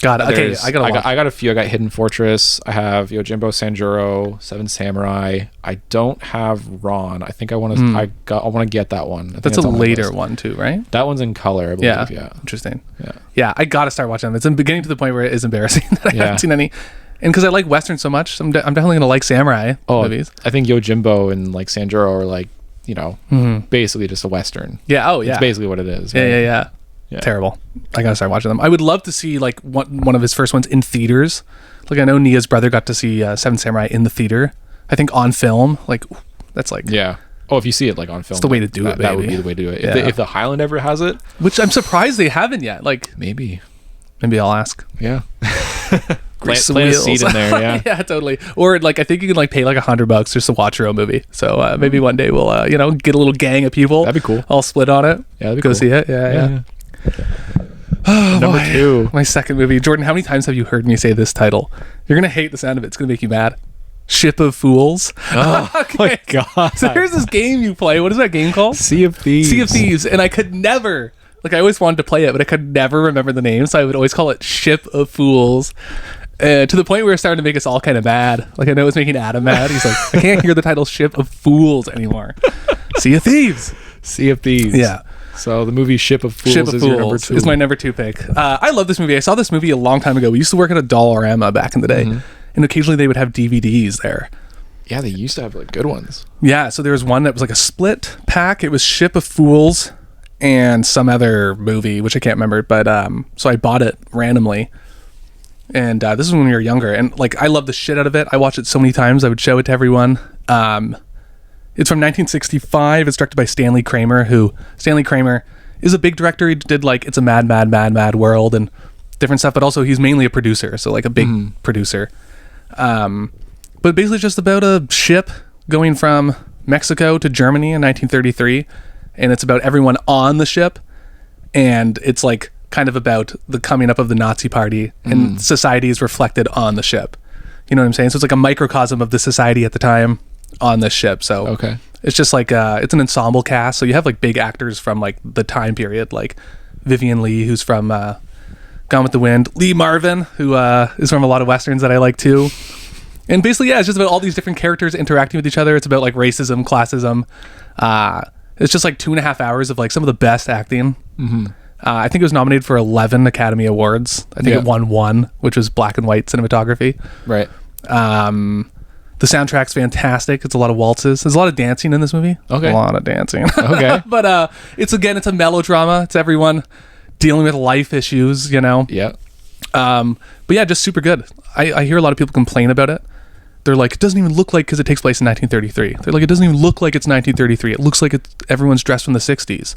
God, okay, I got a few. I got Hidden Fortress. I have Yojimbo Sanjuro, Seven Samurai. I don't have Ron. I think I want to. I want to get that one. That's a later one too, right? That one's in color, I believe. Yeah. Interesting. Yeah. Yeah, I got to start watching them. It's getting to the point where it is embarrassing that I haven't seen any. And because I like Western so much, I'm definitely going to like samurai movies. I think Yojimbo and like Sanjuro are like, basically just a Western. Yeah. Oh, yeah. It's basically what it is. Right? Yeah. Terrible. I got to start watching them. I would love to see like one of his first ones in theaters. Like I know Nia's brother got to see Seven Samurai in the theater. I think on film. Like that's like... Yeah. Oh, if you see it like on film. It's the way to do it, baby. That would be the way to do it. If the Highland ever has it. Which I'm surprised they haven't yet. Like Maybe I'll ask. Yeah. Plant a seed in there, yeah. Yeah, totally. Or like I think you can like pay like $100 just to watch your own movie. So maybe one day we'll get a little gang of people. That'd be cool. All split on it. Yeah, that'd be go cool. See it. Yeah. Oh, Number 2. My second movie. Jordan, how many times have you heard me say this title? You're gonna hate the sound of it. It's gonna make you mad. Ship of Fools. Oh my god. So here's this game you play. What is that game called? Sea of Thieves. Sea of Thieves. And I could never, like I always wanted to play it, but I could never remember the name. So I would always call it Ship of Fools. To the point where it's starting to make us all kind of mad. Like I know it's making Adam mad. He's like, I can't hear the title Ship of Fools anymore. Sea of Thieves. Sea of Thieves. Yeah. So the movie Ship of Fools is your number 2. Is my number 2 pick. I love this movie. I saw this movie a long time ago. We used to work at a Dollarama back in the day. And occasionally they would have DVDs there. Yeah, they used to have like good ones. Yeah, so there was one that was like a split pack. It was Ship of Fools and some other movie, which I can't remember. But so I bought it randomly. And this is when we were younger. And like I love the shit out of it. I watched it so many times. I would show it to everyone. It's from 1965. It's directed by Stanley Kramer, who Stanley Kramer is a big director. He did like It's a Mad, Mad, Mad, Mad World and different stuff. But also he's mainly a producer. So like a big producer. But basically just about a ship going from Mexico to Germany in 1933. And it's about everyone on the ship. And it's like kind of about the coming up of the Nazi party and society is reflected on the ship. You know what I'm saying? So it's like a microcosm of the society at the time on this ship. So it's just like, it's an ensemble cast. So you have like big actors from like the time period, like Vivian Leigh, who's from Gone with the Wind, Lee Marvin, who is from a lot of Westerns that I like too. And basically, yeah, it's just about all these different characters interacting with each other. It's about like racism, classism. It's just like 2.5 hours of like some of the best acting. I think it was nominated for 11 Academy Awards. I think it won 1, which was black and white cinematography. Right. The soundtrack's fantastic. It's a lot of waltzes. There's a lot of dancing in this movie. Okay. A lot of dancing. Okay. But it's a melodrama. It's everyone dealing with life issues, Yeah. But yeah, just super good. I hear a lot of people complain about it. They're like, it doesn't even look like, because it takes place in 1933. They're like, it doesn't even look like it's 1933. It looks like everyone's dressed from the 60s.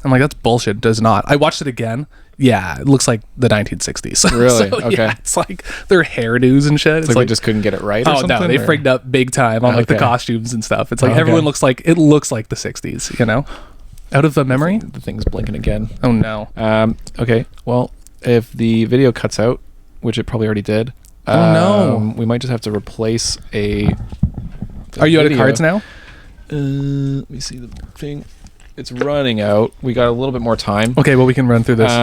I'm like, that's bullshit. It does not. I watched it again. Yeah, it looks like the 1960s. Really? So, Okay. Yeah, it's like their hairdos and shit. It's like they just couldn't get it right or something? No, they frigged up big time on like the costumes and stuff. It's like everyone looks like the 60s, Out of memory? The thing's blinking again. Oh no. Okay, well, if the video cuts out, which it probably already did, we might just have to replace Are you out of cards now? Let me see the thing. It's running out. We got a little bit more time. Okay, well, we can run through this.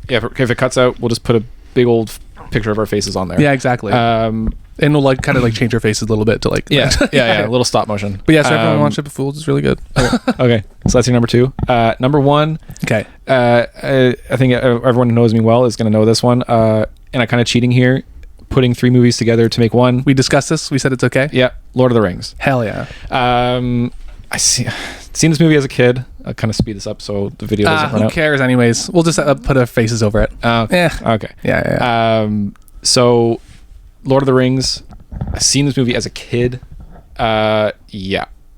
If it cuts out, we'll just put a big old picture of our faces on there. Yeah, exactly. And we'll like kind of like change our faces a little bit to like a little stop motion. But yeah, so everyone watch Ship of Fools. It's really good. Okay, so that's your number 2. Number 1. Okay. I think everyone who knows me well is going to know this one. And I'm kind of cheating here, putting 3 movies together to make one. We discussed this. We said it's okay. Yeah, Lord of the Rings. Hell yeah. I seen this movie as a kid. I'll kind of speed this up so the video doesn't run out. Who cares anyways? We'll just put our faces over it. Okay. Yeah. So Lord of the Rings, I seen this movie as a kid.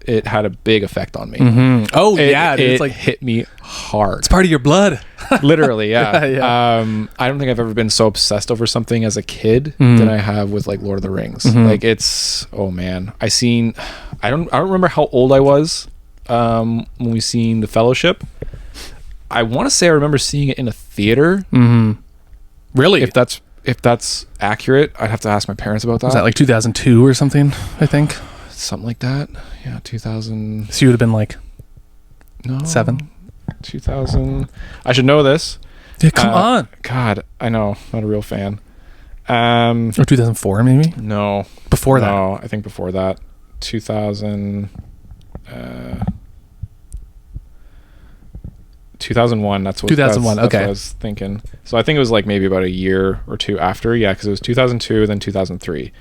It had a big effect on me. Oh it it's like hit me hard. It's part of your blood. Literally, yeah. Yeah. I don't think I've ever been so obsessed over something as a kid than I have with like Lord of the Rings. Like it's, oh man, I don't remember how old I was when we seen The Fellowship. I want to say I remember seeing it in a theater. Really? If that's accurate, I'd have to ask my parents about that. Was that like 2002 or something? I think something like that. Yeah, 2000. So you would have been like 7. 2000. I should know this. Yeah, come on. God, I know, not a real fan. Or 2004 maybe. No, Before that. No, I think before that, 2000. 2001. That's what 2001. That's Okay. what I was thinking. So I think it was like maybe about a year or two after. Yeah, because it was 2002, then 2003.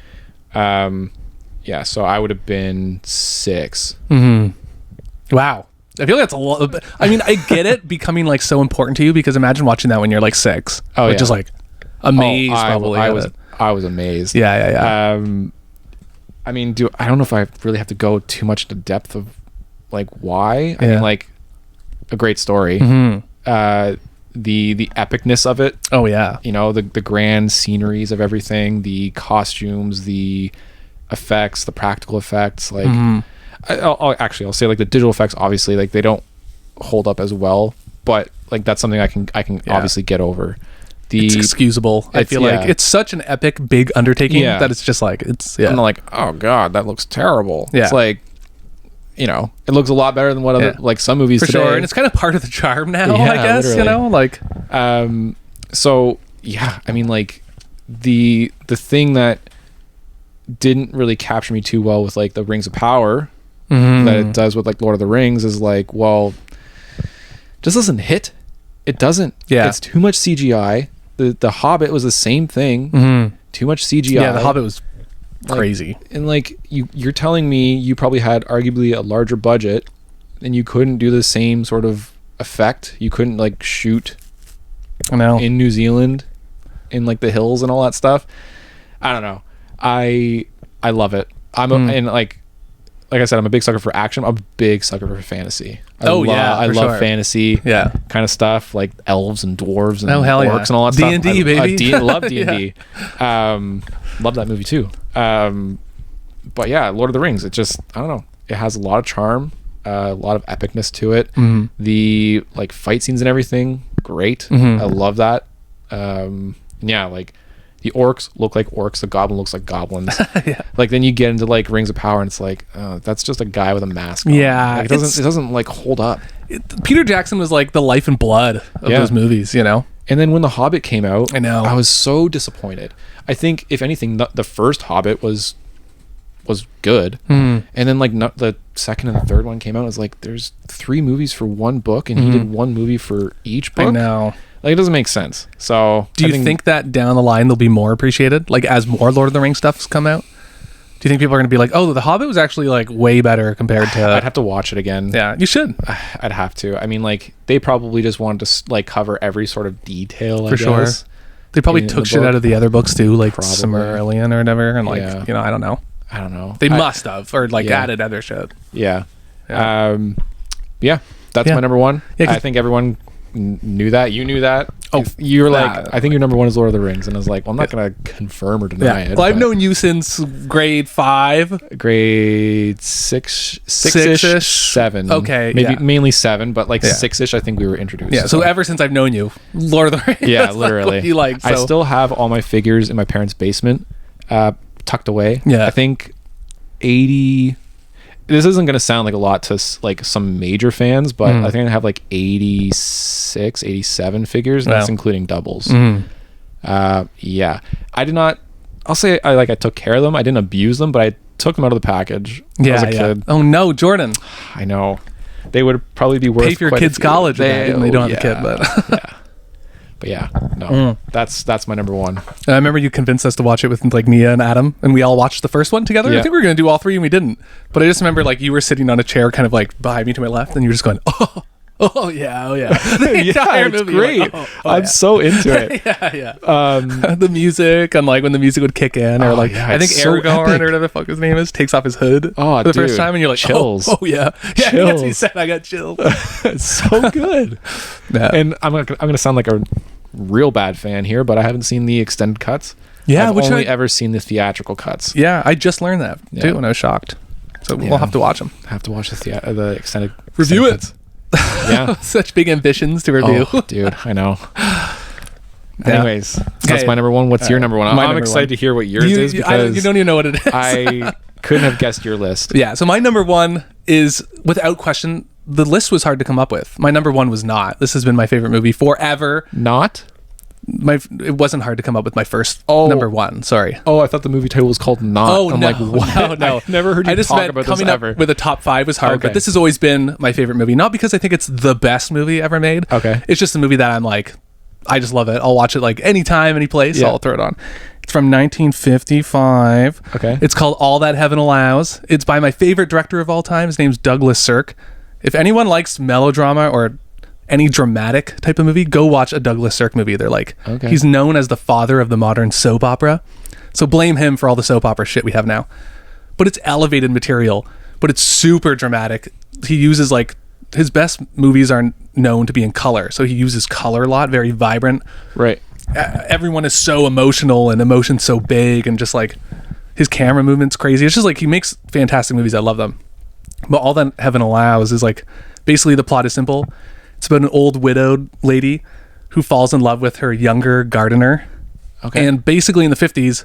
Yeah, so I would have been 6. Wow. I feel like that's a lot. I mean, I get it becoming like so important to you, because imagine watching that when you're like 6. Oh, like, yeah. just like amazed. Probably. I was amazed. Yeah. I mean, I don't know if I really have to go too much into depth of like why. I Yeah. mean, like, a great story. The epicness of it. Oh yeah. You know, the grand sceneries of everything, the costumes, the effects, the practical effects. Like, I'll say like the digital effects. Obviously, like they don't hold up as well, but like that's something I can obviously get over. It's excusable. I feel like it's such an epic, big undertaking that it's just like I'm not like, oh god, that looks terrible. Yeah. It's like, you know, it looks a lot better than what other like some movies for today. sure, and it's kind of part of the charm now. Yeah, I guess literally. you know, like. So yeah, I mean, like the thing that didn't really capture me too well with like the Rings of Power that it does with like Lord of the Rings is like, well, just doesn't hit. It doesn't. Yeah. It's too much CGI. The Hobbit was the same thing. Too much CGI. Yeah, the Hobbit was crazy. And like you're telling me you probably had arguably a larger budget and you couldn't do the same sort of effect. You couldn't like shoot in New Zealand in like the hills and all that stuff. I don't know. I love it. And like I said, I'm a big sucker for action. I'm a big sucker for fantasy. I love fantasy kind of stuff, like elves and dwarves and orcs and all that stuff. D&D, baby. Love D&D. Love that movie too. But yeah, Lord of the Rings, it just, I don't know, it has a lot of charm, a lot of epicness to it. The like fight scenes and everything, great. I love that. Yeah, like the orcs look like orcs, the goblin looks like goblins. Like then you get into like Rings of Power and it's like, that's just a guy with a mask on. Yeah, like, it doesn't like hold up. Peter Jackson was like the life and blood of those movies, you know. And then when The Hobbit came out, I know, I was so disappointed. I think if anything, the first Hobbit was good, and then like the second and the third one came out. It was like, there's 3 movies for one book, and he did 1 movie for each book. I know. Like, it doesn't make sense. So do you think that down the line they'll be more appreciated, like as more Lord of the Rings stuff's come out? Do you think people are going to be like, oh, The Hobbit was actually like way better compared to... I'd have to watch it again. Yeah, you should. I'd have to. I mean, like, they probably just wanted to like cover every sort of detail, I guess. Sure. They probably took shit out of the other books too, like Probably. Silmarillion or whatever, and like, you know, I don't know. They must have, or like added other shit. Yeah. That's my number 1. I think everyone knew that. You knew that. Oh, you were like, I think your number 1 is Lord of the Rings, and I was like, well, I'm not gonna confirm or deny it. Well, I've known you since grade 5, grade 6-ish, 7. Okay, maybe mainly 7, but like 6-ish. I think we were introduced. Yeah. So ever since I've known you, Lord of the Rings. Yeah, literally. Like you like. So. I still have all my figures in my parents' basement, tucked away. Yeah. I think 80. This isn't going to sound like a lot to like some major fans, but I think I have like 86, 87 figures, and that's including doubles. Yeah. I did not, I'll say I took care of them. I didn't abuse them, but I took them out of the package as a kid. Oh no, Jordan. I know. They would probably be worth pay for your kids' college. They don't have a kid, but yeah. But yeah, no, that's my number 1. I remember you convinced us to watch it with like Nia and Adam, and we all watched the first one together. Yeah. I think we were going to do all 3 and we didn't. But I just remember like you were sitting on a chair kind of like behind me to my left, and you were just going, oh yeah. Yeah, it's great. Like, I'm so into it. The music, and like when the music would kick in, or like I think Aragorn or whatever the fuck his name is takes off his hood for the first time, and you're like, chills. Oh yeah, chills. He said I got chills. It's so good. And I'm gonna sound like a real bad fan here, but I haven't seen the extended cuts. I've only ever seen the theatrical cuts. Yeah, I just learned that too, and I was shocked. So we'll have to watch them. Have to watch the extended review it. Cuts. Yeah. Such big ambitions to review. Oh, dude, I know. Anyways, that's my number 1. What's your number 1? I'm excited to hear what yours is, because you don't even know what it is. I couldn't have guessed your list. Yeah, so my number 1 is without question the list was hard to come up with. My number one was not. This has been my favorite movie forever. Not? It wasn't hard to come up with my first Oh. number one. Sorry. Oh, I thought the movie title was called Not. Oh, I'm no, like, what? no. I've never heard you I just talk meant about this coming ever. up with a top 5 was hard, Okay. but this has always been my favorite movie. Not because I think it's the best movie ever made. Okay. It's just a movie that I'm like, I just love it. I'll watch it like anytime, any place. Yeah. I'll throw it on. It's from 1955. Okay. It's called All That Heaven Allows. It's by my favorite director of all time. His name's Douglas Sirk. If anyone likes melodrama or any dramatic type of movie, go watch a Douglas Sirk movie. They're like, Okay. he's known as the father of the modern soap opera. So blame him for all the soap opera shit we have now. But it's elevated material, but it's super dramatic. He uses like, his best movies are known to be in color. So he uses color a lot, very vibrant. Right. Everyone is so emotional and emotion's so big, and just like his camera movement's crazy. It's just like he makes fantastic movies. I love them. But All That Heaven Allows is like, basically the plot is simple. It's about an old widowed lady who falls in love with her younger gardener. Okay. And basically in the 50s,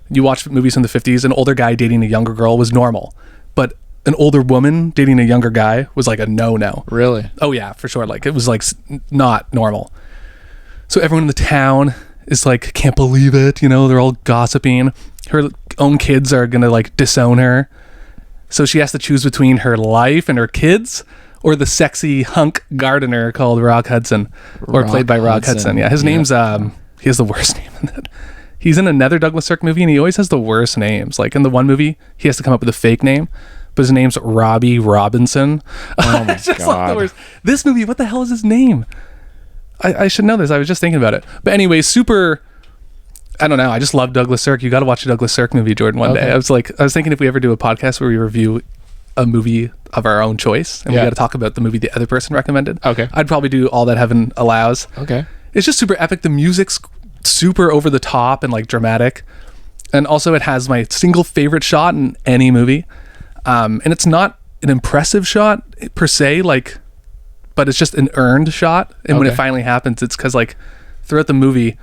you watch movies from the 50s, an older guy dating a younger girl was normal. But an older woman dating a younger guy was like a no-no. Really? Oh yeah, for sure. Like it was like not normal. So everyone in the town is like, can't believe it. You know, they're all gossiping. Her own kids are going to like disown her. So she has to choose between her life and her kids or the sexy hunk gardener called Rock Hudson, or played by Rock Hudson. Yeah. His name's, he has the worst name in it. He's in another Douglas Sirk movie and he always has the worst names. Like in the one movie, he has to come up with a fake name, but his name's Robbie Robinson. Oh my It's just God. like the worst. This movie, what the hell is his name? I should know this. I was just thinking about it. But anyway, super, I don't know. I just love Douglas Sirk. You got to watch a Douglas Sirk movie, Jordan, one day. Okay. I was thinking if we ever do a podcast where we review a movie of our own choice and we Yeah. got to talk about the movie the other person recommended. Okay. I'd probably do All That Heaven Allows. Okay. It's just super epic. The music's super over the top and like dramatic. And also it has my single favorite shot in any movie. And it's not an impressive shot per se, like, but it's just an earned shot. And when it Okay. finally happens, it's because like throughout the movie,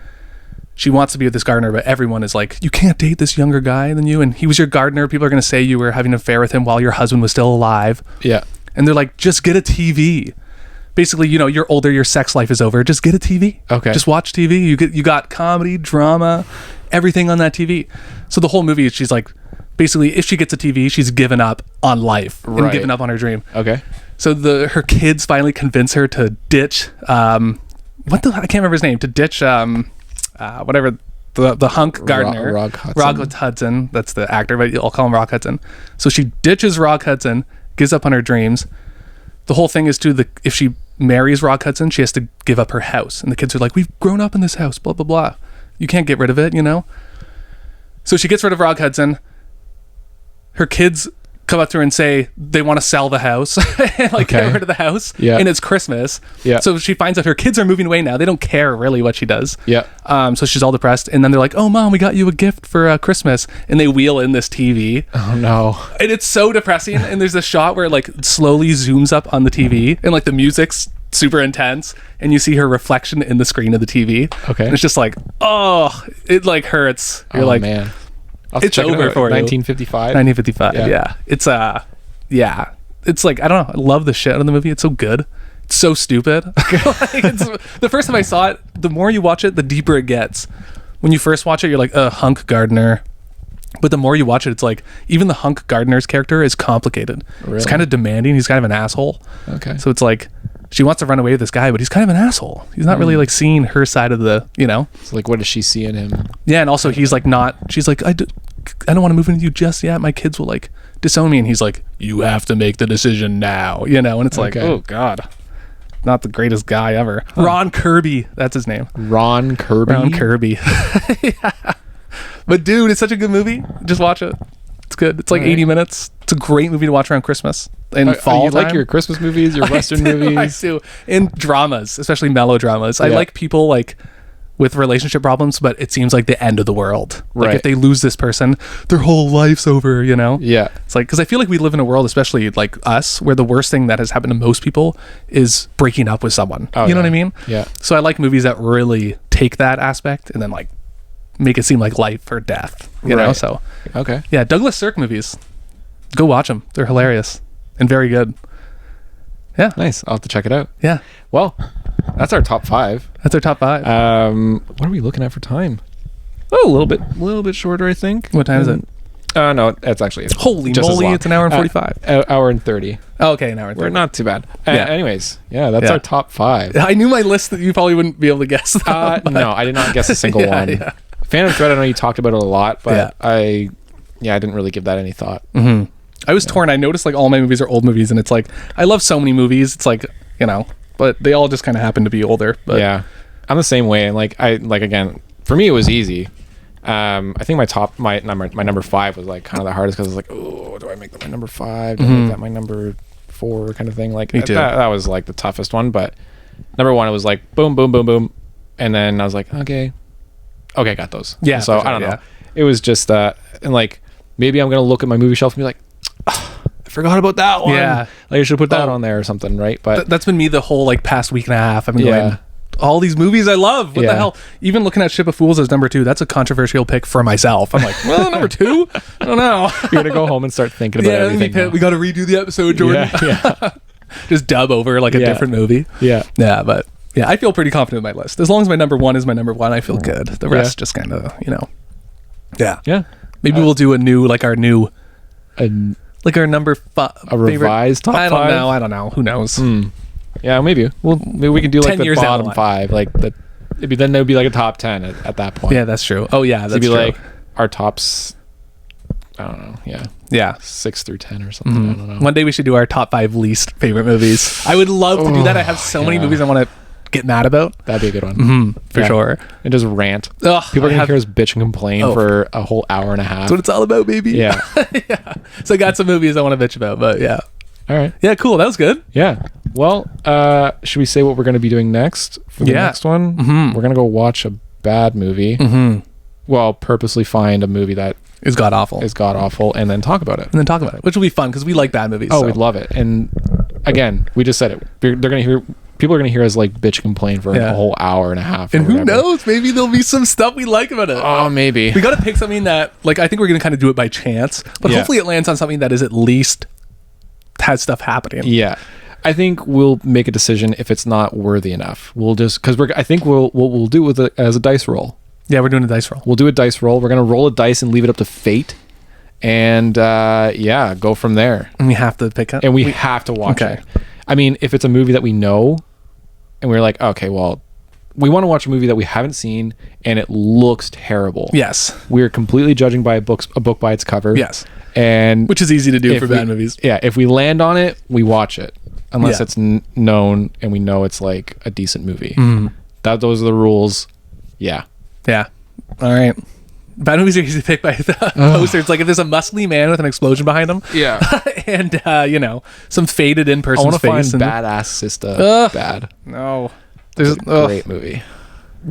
she wants to be with this gardener, but everyone is like, you can't date this younger guy than you. And he was your gardener. People are going to say you were having an affair with him while your husband was still alive. Yeah. And they're like, just get a TV. Basically, you know, you're older, your sex life is over. Just get a TV. Okay. Just watch TV. You got comedy, drama, everything on that TV. So the whole movie, she's like, basically, if she gets a TV, she's given up on life and Right. given up on her dream. Okay. So her kids finally convince her to ditch I can't remember his name, to ditch whatever the hunk gardener. Rock Hudson. Rock Hudson, that's the actor, but I'll call him Rock Hudson. So she ditches Rock Hudson, gives up on her dreams. The whole thing is if she marries Rock Hudson, she has to give up her house. And the kids are like, we've grown up in this house, blah, blah, blah. You can't get rid of it, you know? So she gets rid of Rock Hudson. Her kids come up to her and say they want to sell the house and like Okay. get rid of the house. Yeah. And it's Christmas. Yeah. So she finds out her kids are moving away now. They don't care really what she does. Yeah. So she's all depressed. And then they're like, oh, Mom, we got you a gift for Christmas. And they wheel in this TV. Oh no. And it's so depressing. And there's a shot where it like slowly zooms up on the TV and like the music's super intense. And you see her reflection in the screen of the TV. Okay. And it's just like, oh, it like hurts. You're Oh, like, man. it's over for you. 1955. 1955. Yeah. Yeah. It's yeah. It's like, I don't know. I love the shit out of the movie. It's so good. It's so stupid. Like, the first time I saw it, the more you watch it, the deeper it gets. When you first watch it, you're like, hunk gardener. But the more you watch it, it's like, even the hunk gardener's character is complicated. Really? He's kind of demanding. He's kind of an asshole. Okay. So it's like, she wants to run away with this guy, but he's kind of an asshole. He's not really like seeing her side of the, you know? So like, what does she see in him? Yeah, and also he's like she's like, I don't want to move in with you just yet. My kids will like disown me. And he's like, you have to make the decision now, you know? And it's like, Okay. oh God, not the greatest guy ever. Ron Kirby, that's his name. Ron Kirby. Ron Kirby. Yeah. But dude, it's such a good movie. Just watch it. It's good. It's like All right. 80 minutes. It's a great movie to watch around Christmas and fall You like time. your Christmas movies, your Western I do, movies? I do. And dramas, especially melodramas. I Yeah. like people like with relationship problems, but it seems like the end of the world. Like Right. if they lose this person, their whole life's over, you know? Yeah. It's like, because I feel like we live in a world, especially like us, where the worst thing that has happened to most people is breaking up with someone. Oh, you know yeah. what I mean? Yeah. So I like movies that really take that aspect and then like make it seem like life or death, you know? Right. So Okay. yeah, Douglas Sirk movies. Go watch them. They're hilarious and very good. Yeah. Nice. I'll have to check it out. Yeah. Well, that's our top 5. That's our top 5. What are we looking at for time? Oh, a little bit shorter, I think. What time is it? No, that's actually Holy just as moly, long. it's an hour and 45. Hour and 30. Oh, okay, an hour and 30. We're not too bad. Yeah. Anyways, that's our top 5. I knew my list that you probably wouldn't be able to guess. Though, No, I did not guess a single one. Yeah. Phantom Thread, I know you talked about it a lot, but I didn't really give that any thought. Mm-hmm. I was torn. I noticed like all my movies are old movies, and it's like I love so many movies. It's like, but they all just kind of happen to be older. But yeah, I'm the same way. And again, for me it was easy. I think my number 5 was like kind of the hardest because I was like, oh, do I make that my number 5? Do I make that my number 4 kind of thing? Like me too. That was like the toughest one. But number 1, it was like boom, boom, boom, boom, and then I was like, okay, got those. Yeah. So sure, I don't know. It was just and like maybe I'm gonna look at my movie shelf and be like, I forgot about that one. Yeah. Like I should put that on there or something, right? But that's been me the whole like past week and a half. I've been going, all these movies I love. What the hell? Even looking at Ship of Fools as number 2, that's a controversial pick for myself. I'm like, well, number 2? I don't know. You're gonna go home and start thinking about everything. We got to redo the episode, Jordan. Yeah. Just dub over like a different movie. Yeah. Yeah, but yeah, I feel pretty confident with my list. As long as my number 1 is my number 1, I feel good. The rest just kind of, Yeah. Yeah. Maybe we'll do our number 5. A revised top 5? I don't know. Who knows? Yeah, maybe. Well, maybe we can do like 10 the years down the bottom line. 5. Like then there'd be like a top 10 at that point. Yeah, that's true. Oh yeah, that's it'd be true. like our tops. I don't know. Yeah. Yeah. 6 through 10 or something. I don't know. One day we should do our top 5 least favorite movies. I would love to do that. I have so many movies I want to get mad about. That'd be a good one. For sure. And just rant. Ugh, People are gonna hear us bitch and complain for a whole hour and a half. That's what it's all about, baby. Yeah. Yeah. So I got some movies I want to bitch about, but yeah. All right. Yeah, cool. That was good. Yeah. Well, should we say what we're going to be doing next for the next one? We're going to go watch a bad movie. Well, purposely find a movie that is god awful, and then talk about it. Which will be fun because we like bad movies. Oh, we'd love it. And again, we just said it. They're going to hear. People are going to hear us like bitch and complain for a whole hour and a half. And who knows? Maybe there'll be some stuff we like about it. Oh, maybe. We got to pick something that, like, I think we're going to kind of do it by chance, but hopefully it lands on something that is at least has stuff happening. Yeah. I think we'll make a decision if it's not worthy enough. We'll just, because I think we'll do it as a dice roll. Yeah, we're doing a dice roll. We'll do a dice roll. We're going to roll a dice and leave it up to fate. And go from there. And we have to pick up. And we have to watch it. I mean, if it's a movie that we know and we're like, okay, well, we want to watch a movie that we haven't seen and it looks terrible. Yes. We're completely judging by a book by its cover. Yes. And which is easy to do for bad movies. Yeah. If we land on it, we watch it. Unless it's known and we know it's like a decent movie. Those are the rules. Yeah. Yeah. All right. Bad movies are easy to pick by the poster. It's like if there's a muscly man with an explosion behind him. Yeah. And, some faded in person's face. I want to find Badass Sister bad. No. There's a great movie.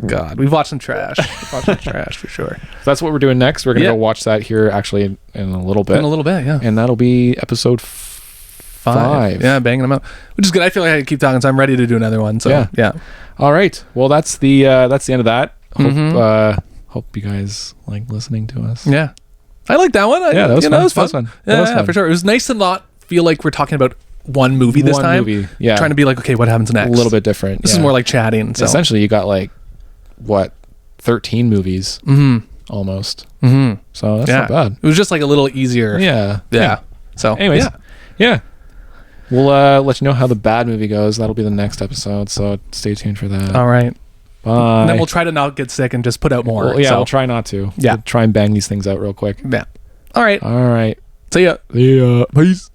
God. We've watched some trash. For sure. So that's what we're doing next. We're going to go watch that here actually in a little bit. Yeah. And that'll be episode 5. Yeah, banging them out. Which is good. I feel like I can keep talking, so I'm ready to do another one. So, yeah. All right. Well, that's the end of that. Hope you guys like listening to us. Yeah. I like that one. That was fun. Yeah, for sure. It was nice to not feel like we're talking about one movie this time. Trying to be like, okay, what happens next? A little bit different. This is more like chatting. So. Essentially, you got like, 13 movies almost. So that's not bad. It was just like a little easier. Yeah. So anyways, yeah. We'll let you know how the bad movie goes. That'll be the next episode. So stay tuned for that. All right. Bye. And then we'll try to not get sick and just put out more. We'll try not to. Yeah. We'll try and bang these things out real quick. Yeah. All right. All right. See ya. See ya. Peace.